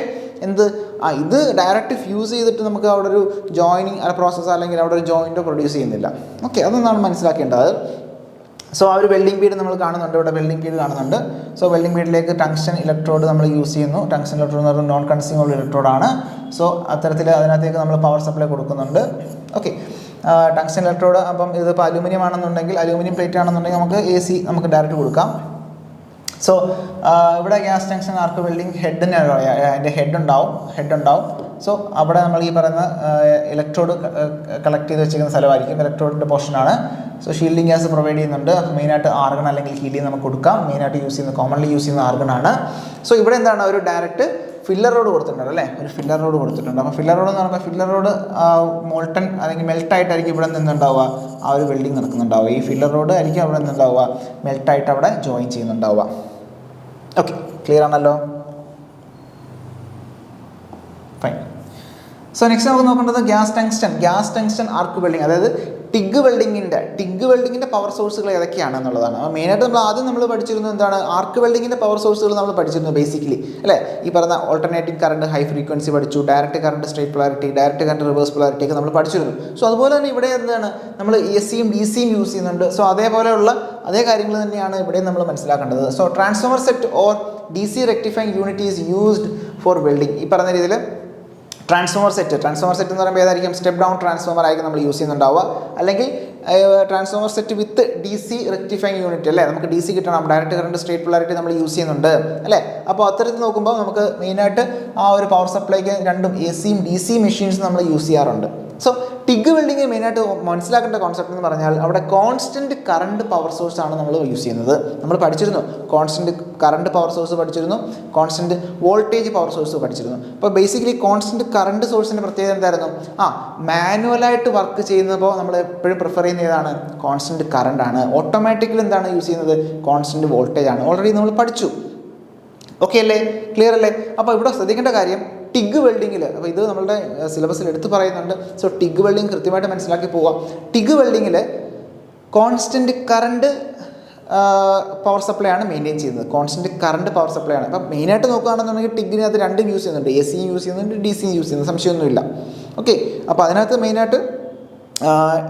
ഇത് ഡയറക്റ്റ് ഫ്യൂസ് ചെയ്തിട്ട് നമുക്ക് അവിടെ ഒരു ജോയിനിങ് പ്രോസസ്സ് അല്ലെങ്കിൽ അവിടെ ഒരു ജോയിൻറ്റോ പ്രൊഡ്യൂസ് ചെയ്യുന്നില്ല. ഓക്കെ, അതൊന്നാണ് മനസ്സിലാക്കേണ്ടത്. സോ ആ ഒരു വെൽഡിംഗ് ബീഡ് നമ്മൾ കാണുന്നുണ്ട്, ഇവിടെ വെൽഡിംഗ് ബീഡ് കാണുന്നുണ്ട്. സോ വെൽഡിംഗ് ബീഡിലേക്ക് ടങ്സ്റ്റൺ ഇലക്ട്രോഡ് നമ്മൾ യൂസ് ചെയ്യുന്നു. ടങ്സ്റ്റൺ ഇലക്ട്രോഡ് എന്ന് പറയുന്നത് നോൺ കൺസ്യൂമബിൾ ഇലക്ട്രോഡാണ്. സോ അത്തരത്തിൽ അതിനകത്തേക്ക് നമ്മൾ പവർ സപ്ലൈ കൊടുക്കുന്നുണ്ട്. ഓക്കെ, ടങ്സ്റ്റൺ ഇലക്ട്രോഡ് അപ്പം ഇതിപ്പോൾ അലൂമിനിയം ആണെന്നുണ്ടെങ്കിൽ, അലൂമിനിയം പ്ലേറ്റ് ആണെന്നുണ്ടെങ്കിൽ നമുക്ക് AC നമുക്ക് ഡയറക്റ്റ് കൊടുക്കാം. സോ ഇവിടെ ഗ്യാസ് ടങ്സ്റ്റൺ ആർക്ക് വെൽഡിംഗ് ഹെഡിന് അതിൻ്റെ ഹെഡ് ഉണ്ടാവും. സോ അവിടെ നമ്മൾ ഈ പറയുന്ന ഇലക്ട്രോഡ് കളക്ട് ചെയ്ത് വെച്ചിരിക്കുന്ന സ്ഥലമായിരിക്കും, ഇലക്ട്രോഡിൻ്റെ പോർഷനാണ്. സോ ഷീൽഡിംഗ് ഗ്യാസ് പ്രൊവൈഡ് ചെയ്യുന്നുണ്ട്. മെയിനായിട്ട് ആർഗൺ അല്ലെങ്കിൽ ഹീലിയം നമുക്ക് കൊടുക്കാം. മെയിനായിട്ട് കോമൺലി യൂസ് ചെയ്യുന്ന ആർഗണാണ്. സോ ഇവിടെ എന്താണ് ഒരു ഡയറക്റ്റ് ഫില്ലർ റോഡ് കൊടുത്തിട്ടുണ്ട് അല്ലേ, ഒരു ഫില്ലർ റോഡ് കൊടുത്തിട്ടുണ്ട്. അപ്പോൾ ഫില്ലർ റോഡ് എന്ന് പറയുമ്പോൾ ഫില്ലർ റോഡ് മോൾട്ടൺ അല്ലെങ്കിൽ മെൽട്ടായിട്ടായിരിക്കും ഇവിടെ നിന്നുണ്ടാവുക ആ ഒരു വെൽഡിങ് നടക്കുന്നുണ്ടാവുക. ഈ ഫില്ലർ റോഡ് ആയിരിക്കും അവിടെ നിന്നുണ്ടാവുക മെൽട്ടായിട്ട് അവിടെ ജോയിൻ ചെയ്യുന്നുണ്ടാവുക. ഓക്കെ, ക്ലിയർ ആണല്ലോ. ഫൈൻ. സോ നെക്സ്റ്റ് നമുക്ക് നോക്കേണ്ടത് ഗ്യാസ് ടങ്സ്റ്റൺ ആർക്ക് വെൽഡിങ്, അതായത് ടിഗ് വെൽഡിങ്ങിൻ്റെ പവർ സോഴ്സുകൾ ഏതൊക്കെയാണെന്നുള്ളതാണ്. അപ്പോൾ മെയിനായിട്ട് നമ്മൾ പഠിച്ചിരുന്നത് എന്താണ്, ആർക്ക് വെൽഡിങ്ങിൻ്റെ പവർ സോഴ്സുകൾ നമ്മൾ പഠിച്ചിരുന്നു ബേസിക്കലി അല്ലേ. ഈ പറഞ്ഞ ഓൾട്ടർനേറ്റിംഗ് കറണ്ട് ഹൈ ഫ്രീക്വൻസി പഠിച്ചു, direct current straight polarity, direct current reverse polarity ഒക്കെ നമ്മൾ പഠിച്ചിരുന്നു. സോ അതുപോലെ തന്നെ ഇവിടെ എന്താണ് നമ്മൾ ACയും DCയും യൂസ് ചെയ്യുന്നുണ്ട്. സോ അതേപോലെയുള്ള അതേ കാര്യങ്ങൾ തന്നെയാണ് ഇവിടെ നമ്മൾ മനസ്സിലാക്കേണ്ടത്. So transformer set or DC rectifying unit is used for welding. ഈ പറഞ്ഞ രീതിയിൽ ട്രാൻസ്ഫോമർ സെറ്റ് എന്ന് പറയുമ്പോൾ ഏതായിരിക്കും, സ്റ്റെപ്പ് ഡൗൺ ട്രാൻസ്ഫോമർ ആയിരിക്കും നമ്മൾ യൂസ് ചെയ്യുന്നുണ്ടാവുക. അല്ലെങ്കിൽ ട്രാൻസ്ഫോമർ സെറ്റ് വിത്ത് DC റെക്ടിഫൈങ് യൂണിറ്റ് അല്ലേ, നമുക്ക് DC കിട്ടണം, ഡയറക്റ്റ് കറണ്ട് സ്ട്രേറ്റ് പൊളാരിറ്റി നമ്മൾ യൂസ് ചെയ്യുന്നുണ്ട് അല്ലേ. അപ്പോൾ അത്തരത്തിൽ നോക്കുമ്പോൾ നമുക്ക് മെയിനായിട്ട് ആ ഒരു പവർ സപ്ലൈക്ക് രണ്ടും ACയും DC മെഷീൻസ് നമ്മൾ യൂസ് ചെയ്യാറുണ്ട്. സോ ടിഗ് വെൽഡിങ് മെയിനായിട്ട് മനസ്സിലാക്കേണ്ട കോൺസെപ്റ്റ് എന്ന് പറഞ്ഞാൽ അവിടെ കോൺസ്റ്റൻറ്റ് കറണ്ട് പവർ സോഴ്സ് ആണ് നമ്മൾ യൂസ് ചെയ്യുന്നത്. നമ്മൾ പഠിച്ചിരുന്നു കോൺസ്റ്റൻറ്റ് കറണ്ട് പവർ സോഴ്സ് പഠിച്ചിരുന്നു, കോൺസ്റ്റൻറ്റ് വോൾട്ടേജ് പവർ സോഴ്സ് പഠിച്ചിരുന്നു. അപ്പോൾ ബേസിക്കലി കോൺസ്റ്റൻറ്റ് കറണ്ട് സോഴ്സിൻ്റെ പ്രത്യേകത എന്തായിരുന്നു, മാനുവലായിട്ട് വർക്ക് ചെയ്യുന്നപ്പോൾ നമ്മൾ എപ്പോഴും പ്രിഫർ ചെയ്യുന്ന ഏതാണ്, കോൺസ്റ്റൻറ്റ് കറണ്ടാണ്. ഓട്ടോമാറ്റിക്കലി എന്താണ് യൂസ് ചെയ്യുന്നത്, കോൺസ്റ്റൻറ്റ് വോൾട്ടേജ് ആണ്. ഓൾറെഡി നമ്മൾ പഠിച്ചു. ഓക്കെ അല്ലേ, ക്ലിയർ അല്ലേ. അപ്പോൾ ഇവിടെ ശ്രദ്ധിക്കേണ്ട കാര്യം ടിഗ് വെൽഡിങ്ങിൽ, അപ്പോൾ ഇത് നമ്മളുടെ സിലബസിൽ എടുത്ത് പറയുന്നുണ്ട്. സോ ടിഗ് വെൽഡിങ് കൃത്യമായിട്ട് മനസ്സിലാക്കി പോവാം. ടിഗ് വെൽഡിങ്ങിൽ കോൺസ്റ്റൻറ്റ് കറണ്ട് പവർ സപ്ലൈ ആണ് മെയിൻറ്റെയിൻ ചെയ്യുന്നത്, കോൺസ്റ്റൻറ്റ് കറണ്ട് പവർ സപ്ലൈ ആണ്. അപ്പം മെയിനായിട്ട് നോക്കുകയാണെന്നുണ്ടെങ്കിൽ ടിഗിനകത്ത് രണ്ടും യൂസ് ചെയ്യുന്നുണ്ട്, എ സിയും യൂസ് ചെയ്യുന്നുണ്ട്, ഡി സിയും യൂസ് ചെയ്യുന്നുണ്ട്, സംശയമൊന്നുമില്ല. ഓക്കെ, അപ്പോൾ അതിനകത്ത് മെയിനായിട്ട്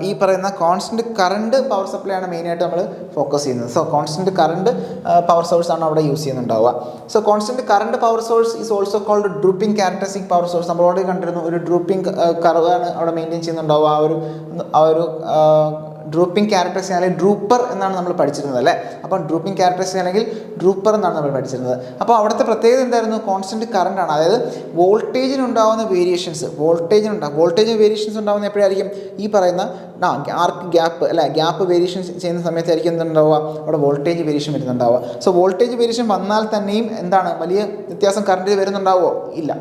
ഈ പറയുന്ന കോൺസ്റ്റൻറ്റ് കറണ്ട് പവർ സപ്ലൈ ആണ് മെയിനായിട്ട് നമ്മൾ ഫോക്കസ് ചെയ്യുന്നത്. So constant current power source ആണ് അവിടെ യൂസ് ചെയ്യുന്നുണ്ടാവുക. So constant current power source is also called drooping characteristic power source. നമ്മൾ ഓൾറെഡി കണ്ടിരുന്നു, ഒരു ഡ്രൂപ്പിംഗ് കർവാണ് അവിടെ മെയിൻറ്റെയിൻ ചെയ്യുന്നുണ്ടാവുക. ആ ഒരു ഡ്രൂപ്പിംഗ് ക്യാരക്ടറിസ്റ്റിക് അല്ലെങ്കിൽ ഡ്രൂപ്പർ എന്നാണ് നമ്മൾ പഠിച്ചിരുന്നത് അല്ലേ. അപ്പം ഡ്രൂപ്പിംഗ് ക്യാരക്ടറിസ്റ്റിക് അല്ലെങ്കിൽ ഡ്രൂപ്പർ എന്നാണ് നമ്മൾ പഠിച്ചിരുന്നത്. അപ്പോൾ അവിടുത്തെ പ്രത്യേകത എന്തായിരുന്നു? കോൺസ്റ്റൻറ്റ് കറണ്ട് ആണ്. അതായത് വോൾട്ടേജിനുണ്ടാവുന്ന വേരിയേഷൻസ്, വോൾട്ടേജ് വേരിയേഷൻസ് ഉണ്ടാകുന്ന എപ്പോഴായിരിക്കും? ഈ പറയുന്ന ആർക്ക് ഗ്യാപ്പ് അല്ലെ, ഗ്യാപ്പ് വേരിയേഷൻ ചെയ്യുന്ന സമയത്തായിരിക്കും എന്തുണ്ടാവുക? അവിടെ വോൾട്ടേജ് വേരിയേഷൻ വരുന്നുണ്ടാവുക. സോ വോൾട്ടേജ് വേരിയേഷൻ വന്നാൽ തന്നെയും എന്താണ്, വലിയ വ്യത്യാസം കറണ്ടിൽ വരുന്നുണ്ടാവുമോ? ഇല്ല.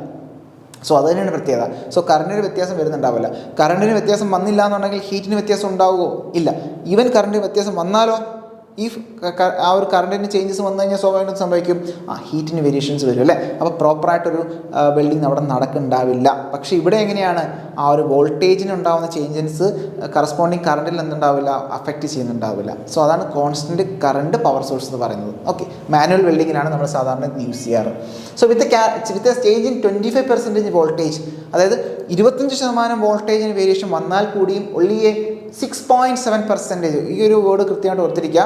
സോ അത് തന്നെയാണ് പ്രത്യേകത. സോ കറണ്ടിന് വ്യത്യാസം വരുന്നുണ്ടാവില്ല. കറണ്ടിന് വ്യത്യാസം വന്നില്ല എന്നുണ്ടെങ്കിൽ ഹീറ്റിന് വ്യത്യാസം ഉണ്ടാവുമോ? ഇല്ല. ഈവൻ കറണ്ടിന് വ്യത്യാസം വന്നാലോ, ഈ ആ ഒരു കറണ്ടിന് ചേഞ്ചസ് വന്നു കഴിഞ്ഞാൽ സ്വാഭാവികമായിട്ടും സംഭവിക്കും, ഹീറ്റിന് വേരിയേഷൻസ് വരും അല്ലേ. അപ്പോൾ പ്രോപ്പറായിട്ടൊരു വെൽഡിങ് അവിടെ നടക്കുന്നുണ്ടാവില്ല. പക്ഷേ ഇവിടെ എങ്ങനെയാണ്, ആ ഒരു വോൾട്ടേജിന് ഉണ്ടാകുന്ന ചേഞ്ചസ് കറസ്പോണ്ടിങ് കറണ്ടിൽ എന്തുണ്ടാവില്ല, അഫക്റ്റ് ചെയ്യുന്നുണ്ടാവില്ല. സോ അതാണ് കോൺസ്റ്റൻറ്റ് കറണ്ട് പവർ സോഴ്സ് എന്ന് പറയുന്നത്. ഓക്കെ, മാനുവൽ വെൽഡിങ്ങിനാണ് നമ്മൾ സാധാരണ യൂസ് ചെയ്യാറ്. So with stage in 25% voltage, അതായത് 25% വോൾട്ടേജിന് വേരിയേഷൻ വന്നാൽ കൂടിയും ഒള്ളി 6.7%, ഈ ഒരു വേർഡ് കൃത്യമായിട്ട് ഓർത്തിരിക്കുക.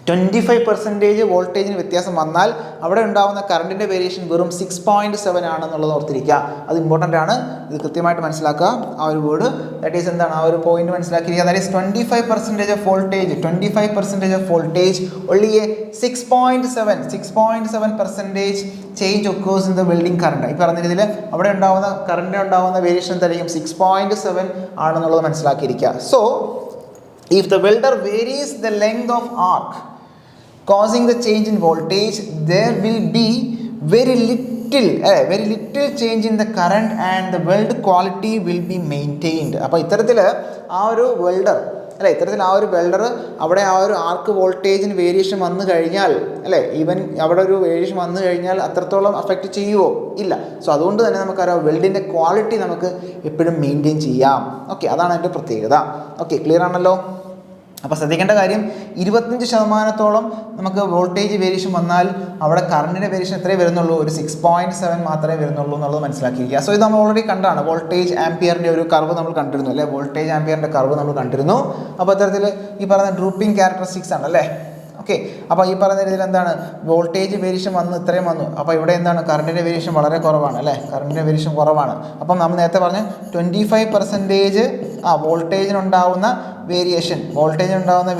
25% വോൾട്ടേജിന് വ്യത്യാസം വന്നാൽ അവിടെ ഉണ്ടാകുന്ന കറണ്ടിൻ്റെ വേരിയേഷൻ വെറും 6.7 ആണെന്നുള്ളത് ഓർത്തിരിക്കുക. അത് ഇമ്പോർട്ടൻ്റ് ആണ്, ഇത് കൃത്യമായിട്ട് മനസ്സിലാക്കുക. ആ ഒരു വേർഡ് ദാറ്റ് ഈസ് എന്താണ്, ആ ഒരു പോയിന്റ് മനസ്സിലാക്കിയിരിക്കുക. That is 25% of voltage, 25% of voltage only 6.7% change occurs in the welding current. ഈ പറഞ്ഞ രീതിയിൽ അവിടെ ഉണ്ടാകുന്ന കറണ്ടിന് ഉണ്ടാകുന്ന വേരിയേഷൻ എന്തായിരിക്കും? 6.7 ആണെന്നുള്ളത് മനസ്സിലാക്കിയിരിക്കുക. So if the welder varies the length of arc causing the change in voltage, there will be very little change in the current and the weld quality will be maintained. അപ്പോൾ ഇത്തരത്തിൽ ആ ഒരു welder അല്ലേ, ഇത്തരത്തിൽ ആ ഒരു welder അവിടെ ആ ഒരു ആർക്ക് വോൾട്ടേജിന് വേരിയേഷൻ വന്നു കഴിഞ്ഞാൽ അല്ലേ, ഈവൻ അവിടെ ഒരു വേരിയേഷൻ വന്നു കഴിഞ്ഞാൽ അത്രത്തോളം അഫക്റ്റ് ചെയ്യുമോ? ഇല്ല. സോ അതുകൊണ്ട് തന്നെ നമുക്കറിയാം വെൽഡിൻ്റെ ക്വാളിറ്റി നമുക്ക് എപ്പോഴും മെയിൻറ്റെയിൻ ചെയ്യാം. ഓക്കെ, അതാണ് അതിൻ്റെ പ്രത്യേകത. ഓക്കെ, ക്ലിയർ ആണല്ലോ. അപ്പോൾ ശ്രദ്ധിക്കേണ്ട കാര്യം, 25% നമുക്ക് വോൾട്ടേജ് വേരിയേഷൻ വന്നാൽ അവിടെ കറണ്ടിൻ്റെ വേരിയേഷൻ എത്രയേ വരുന്നുള്ളൂ? ഒരു 6.7 മാത്രമേ വരുന്നുള്ളൂ എന്നുള്ളത് മനസ്സിലാക്കിയിരിക്കുക. സോ ഇത് നമ്മൾ ഓൾറെഡി കണ്ടാണ്, വോൾട്ടേജ് ആംപിയറിൻ്റെ ഒരു കർവ് നമ്മൾ കണ്ടിരുന്നു അല്ലേ, വോൾട്ടേജ് ആംപിയറിൻ്റെ കർവ് നമ്മൾ കണ്ടിരുന്നു. അപ്പോൾ അത്തരത്തിൽ ഈ പറയുന്ന ഡ്രൂപ്പിംഗ് ക്യാരക്ടറിസ്റ്റിക്സ് ആണ് അല്ലേ. ഓക്കെ, അപ്പോൾ ഈ പറയുന്ന രീതിയിൽ എന്താണ്, വോൾട്ടേജ് വേരിയേഷൻ വന്നു, ഇത്രയും വന്നു. അപ്പോൾ ഇവിടെ എന്താണ്, കറണ്ടിൻ്റെ വേരിയേഷൻ വളരെ കുറവാണ് അല്ലേ, കറണ്ടിൻ്റെ വേരിയേഷൻ കുറവാണ്. അപ്പം നമ്മൾ നേരത്തെ പറഞ്ഞ 25% വോൾട്ടേജിനുണ്ടാവുന്ന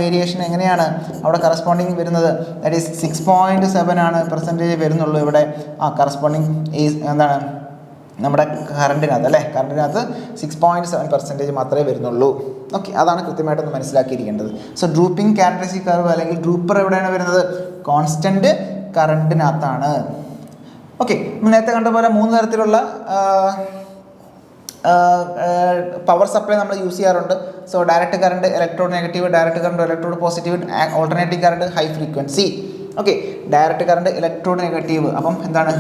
വേരിയേഷൻ എങ്ങനെയാണ് അവിടെ കറസ്പോണ്ടിങ് വരുന്നത്? ദാറ്റ് ഈസ് 6.7% വരുന്നുള്ളൂ ഇവിടെ. കറസ്പോണ്ടിങ് എന്താണ് നമ്മുടെ കറണ്ടിനകത്ത് അല്ലേ, കറണ്ടിനകത്ത് 6.7% മാത്രമേ വരുന്നുള്ളൂ. ഓക്കെ, അതാണ് കൃത്യമായിട്ടൊന്ന് മനസ്സിലാക്കിയിരിക്കേണ്ടത്. സോ ഡ്രൂപ്പിംഗ് ക്യാരക്ടറിസ്റ്റിക് കർവ് അല്ലെങ്കിൽ ഡ്രൂപ്പർ എവിടെയാണ് വരുന്നത്? കോൺസ്റ്റൻറ്റ് കറണ്ടിനകത്താണ്. ഓക്കെ, നേരത്തെ കണ്ട പോലെ 3 തരത്തിലുള്ള പവർ സപ്ലൈ നമ്മൾ യൂസ് ചെയ്യാറുണ്ട്. So direct current, electrode negative, direct current, electrode positive, alternating current, high frequency. Okay, direct current, electrode negative. അപ്പം എന്താണ്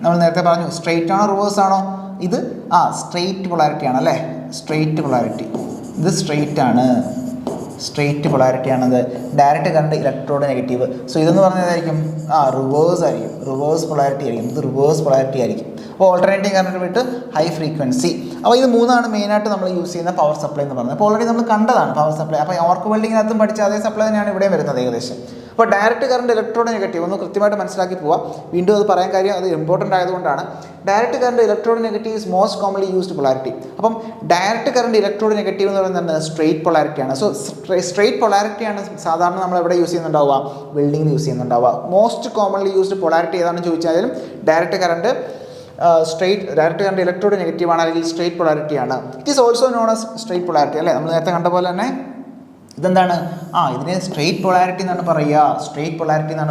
നമ്മൾ നേരത്തെ പറഞ്ഞു, സ്ട്രെയിറ്റ് ആണോ റിവേഴ്സ് ആണോ? ഇത് സ്ട്രെയിറ്റ് പൊളാരിറ്റി ആണ് അല്ലേ, സ്ട്രെയിറ്റ് പൊളാരിറ്റി. ഇത് സ്ട്രെയിറ്റ് പൊളാരിറ്റി ആണത്. Direct current, electrode negative. So ഇതെന്ന് പറഞ്ഞതായിരിക്കും റിവേഴ്സ് ആയിരിക്കും, റിവേഴ്സ് പൊളാരിറ്റി ആയിരിക്കും. ഇത് റിവേഴ്സ് പൊളാരിറ്റി ആയിരിക്കും. അപ്പോൾ ഓൾട്ടർനേറ്റിംഗ് കറണ്ട് വിട്ട് ഹൈ ഫ്രീക്വൻസി. അപ്പോൾ ഇത് 3 മെയിനായിട്ട് നമ്മൾ യൂസ് ചെയ്യുന്ന പവർ സപ്ലൈ എന്ന് പറയുന്നത്. അപ്പോൾ ഓൾറെഡി നമ്മൾ കണ്ടതാണ് പവർ സപ്ലൈ. അപ്പോൾ ആർക്ക് വെൽഡിങ്ങിനകത്തും പഠിച്ച അതേ സപ്ലൈ തന്നെയാണ് ഇവിടെ വരുന്നത് ഏകദേശം. അപ്പോൾ ഡയറക്റ്റ് കറണ്ട്, ഇലക്ട്രോഡ് നെഗറ്റീവ് ഒന്ന് കൃത്യമായിട്ട് മനസ്സിലാക്കി പോവാം. വീണ്ടും അത് പറയാൻ കാര്യം അത് ഇമ്പോർട്ടൻ്റ് ആയതുകൊണ്ടാണ്. Direct current, electrode negative is most commonly used polarity. അപ്പം ഡയറക്റ്റ് കറണ്ട്, ഇലക്ട്രോഡ് നെഗറ്റീവ് എന്ന് പറയുന്നത് സ്ട്രെയിറ്റ് പൊളാരിറ്റിയാണ്. സോ സ്ട്രെയിറ്റ് പൊളാരിറ്റിയാണ് സാധാരണ നമ്മൾ എവിടെ യൂസ് ചെയ്യുന്നുണ്ടാവുക? വെൽഡിങ്ങിൽ യൂസ് ചെയ്യുന്നുണ്ടാവുക. മോസ്റ്റ് കോമൺലി യൂസ്ഡ് പൊളാരിറ്റി ഏതാണെന്ന് ചോദിച്ചാലും direct current, direct current, electrode negative ആണ്, അല്ലെങ്കിൽ സ്ട്രെയിറ്റ് പൊളാരിറ്റി ആണ്. It is also known as straight polarity അല്ലേ. നമ്മൾ നേരത്തെ കണ്ട പോലെ തന്നെ ഇതെന്താണ്, ഇതിനെ സ്ട്രെയിറ്റ് പൊളാരിറ്റി എന്നാണ്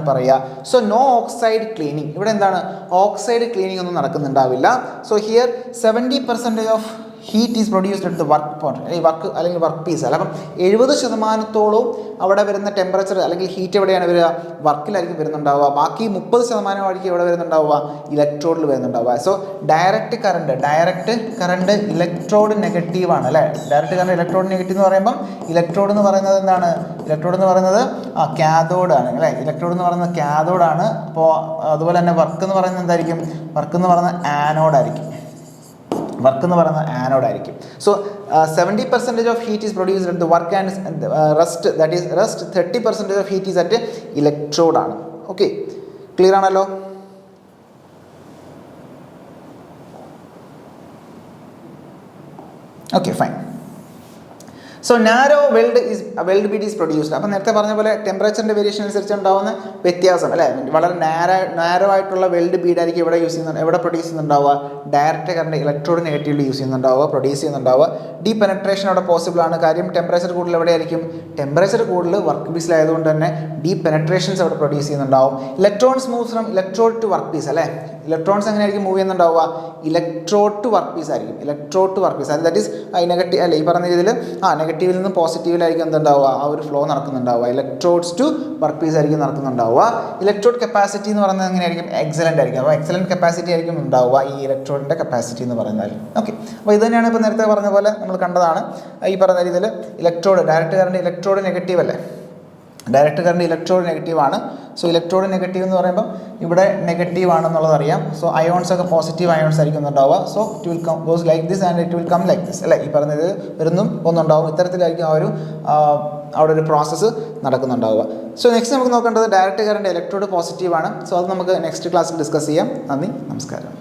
പറയുക. So no oxide cleaning. ഇവിടെ എന്താണ്, ഓക്സൈഡ് ക്ലീനിങ് ഒന്നും നടക്കുന്നുണ്ടാവില്ല. So here 70% of heat is produced at the work point, ഈ വർക്ക് അല്ലെങ്കിൽ വർക്ക് പീസ് അല്ല. അപ്പം 70% അവിടെ വരുന്ന ടെമ്പറേച്ചർ അല്ലെങ്കിൽ ഹീറ്റ് എവിടെയാണ് വരിക? വർക്കിലായിരിക്കും വരുന്നുണ്ടാവുക. ബാക്കി 30% എവിടെ വരുന്നുണ്ടാവുക? ഇലക്ട്രോഡിൽ വരുന്നുണ്ടാവുക. സോ ഡയറക്റ്റ് കറണ്ട് ഇലക്ട്രോഡ് നെഗറ്റീവാണ് അല്ലേ. ഡയറക്റ്റ് കറണ്ട് ഇലക്ട്രോഡ് നെഗറ്റീവ് എന്ന് പറയുമ്പം ഇലക്ട്രോഡ് എന്ന് പറയുന്നത് എന്താണ്? ഇലക്ട്രോഡ് എന്ന് പറയുന്നത് കാഥോഡാണ് അല്ലേ. ഇലക്ട്രോഡ് എന്ന് പറയുന്നത് കാഥോഡാണ്. അപ്പോൾ അതുപോലെ തന്നെ വർക്ക് എന്ന് പറയുന്നത് എന്തായിരിക്കും? വർക്ക് എന്ന് പറയുന്നത് ആനോഡായിരിക്കും. So 70% of heat is produced at the work and rest 30% of heat is at ഇലക്ട്രോഡാണ്. ഓക്കെ, ക്ലിയർ ആണല്ലോ? Okay, fine. So narrow weld bead is produced. അപ്പം നേരത്തെ പറഞ്ഞ പോലെ ടെമ്പറേച്ചറിൻ്റെ വേരിയേഷൻ അനുസരിച്ച് ഉണ്ടാകുന്ന വ്യത്യാസം അല്ലേ. വളരെ നാരോ ആയിട്ടുള്ള വെൽഡ് ബീഡായിരിക്കും എവിടെ പ്രൊഡ്യൂസ് ചെയ്യുന്നുണ്ടാവുക? ഡയറക്റ്റ് കറണ്ട് ഇലക്ട്രോഡ് നെഗറ്റീവിൽ പ്രൊഡ്യൂസ് ചെയ്യുന്നുണ്ടാവുക. ഡീ പെനട്രേഷൻ അവിടെ പോസിബിൾ ആണ്. കാര്യം ടെമ്പറേച്ചർ കൂടുതൽ എവിടെയായിരിക്കും? ടെമ്പറേച്ചർ കൂടുതൽ വർക്ക് പീസിലായതുകൊണ്ട് തന്നെ ഡീ പെനട്രേഷൻസ് അവിടെ പ്രൊഡ്യൂസ് ചെയ്യുന്നുണ്ടാവും. Electrons move from electrode to work piece അല്ലേ. ഇലക്ട്രോൺസ് എങ്ങനെയായിരിക്കും മൂവ് ചെയ്യുന്നുണ്ടാവുക? ഇലക്ട്രോഡ് ടു വർക്ക് പീസ് ആയിരിക്കും. ദാറ്റ് ഈസ് നെഗറ്റീവ് അല്ലേ. ഈ പറഞ്ഞ രീതിയിൽ നെഗറ്റീവിൽ നിന്ന് പോസിറ്റീവിലായിരിക്കും എന്തുണ്ടാവുക? ആ ഒരു ഫ്ലോ നടക്കുന്നുണ്ടാവുക. ഇലക്ട്രോഡ്സ് ടു വർക്ക് പീസ് ആയിരിക്കും നടക്കുന്നുണ്ടാവുക. ഇലക്ട്രോഡ് കപ്പാസിറ്റി എന്ന് പറയുന്നത് എങ്ങനെയായിരിക്കും? എക്സലൻ്റ് ആയിരിക്കും. അപ്പോൾ എക്സലൻറ്റ് കപ്പാസിറ്റി ആയിരിക്കും ഉണ്ടാവുക ഈ ഇലക്ട്രോഡിൻ്റെ കപ്പാസിറ്റി എന്ന് പറയുന്നത്. ഓക്കെ, അപ്പോൾ ഇത് തന്നെയാണ് ഇപ്പോൾ നേരത്തെ പറഞ്ഞ പോലെ നമ്മൾ കണ്ടതാണ്. ഈ പറഞ്ഞ രീതിയിൽ ഡയറക്റ്റ് കറണ്ട് ഇലക്ട്രോഡ് നെഗറ്റീവ് അല്ലേ. ഡയറക്റ്റ് കറണ്ട് ഇലക്ട്രോഡ് നെഗറ്റീവ് ആണ്. സോ ഇലക്ട്രോഡ് നെഗറ്റീവ് എന്ന് പറയുമ്പോൾ ഇവിടെ നെഗറ്റീവ് ആണെന്നുള്ളത് അറിയാം. സോ അയോൺസ് ഒക്കെ പോസിറ്റീവ് അയോൺസ് ആയിരിക്കും ഉണ്ടാവുക. So it will goes like this and it will come like this അല്ലേ. ഈ പറഞ്ഞത് വരുന്നും ഒന്നുണ്ടാവും. ഇത്തരത്തിലായിരിക്കും അവിടെ ഒരു പ്രോസസ്സ് നടക്കുന്നുണ്ടാവുക. സോ നെക്സ്റ്റ് നമുക്ക് നോക്കേണ്ടത് ഡയറക്റ്റ് കറണ്ട് ഇലക്ട്രോഡ് പോസിറ്റീവ് ആണ്. സോ അത് നമുക്ക് നെക്സ്റ്റ് ക്ലാസ്സിൽ ഡിസ്കസ് ചെയ്യാം. നന്ദി, നമസ്കാരം.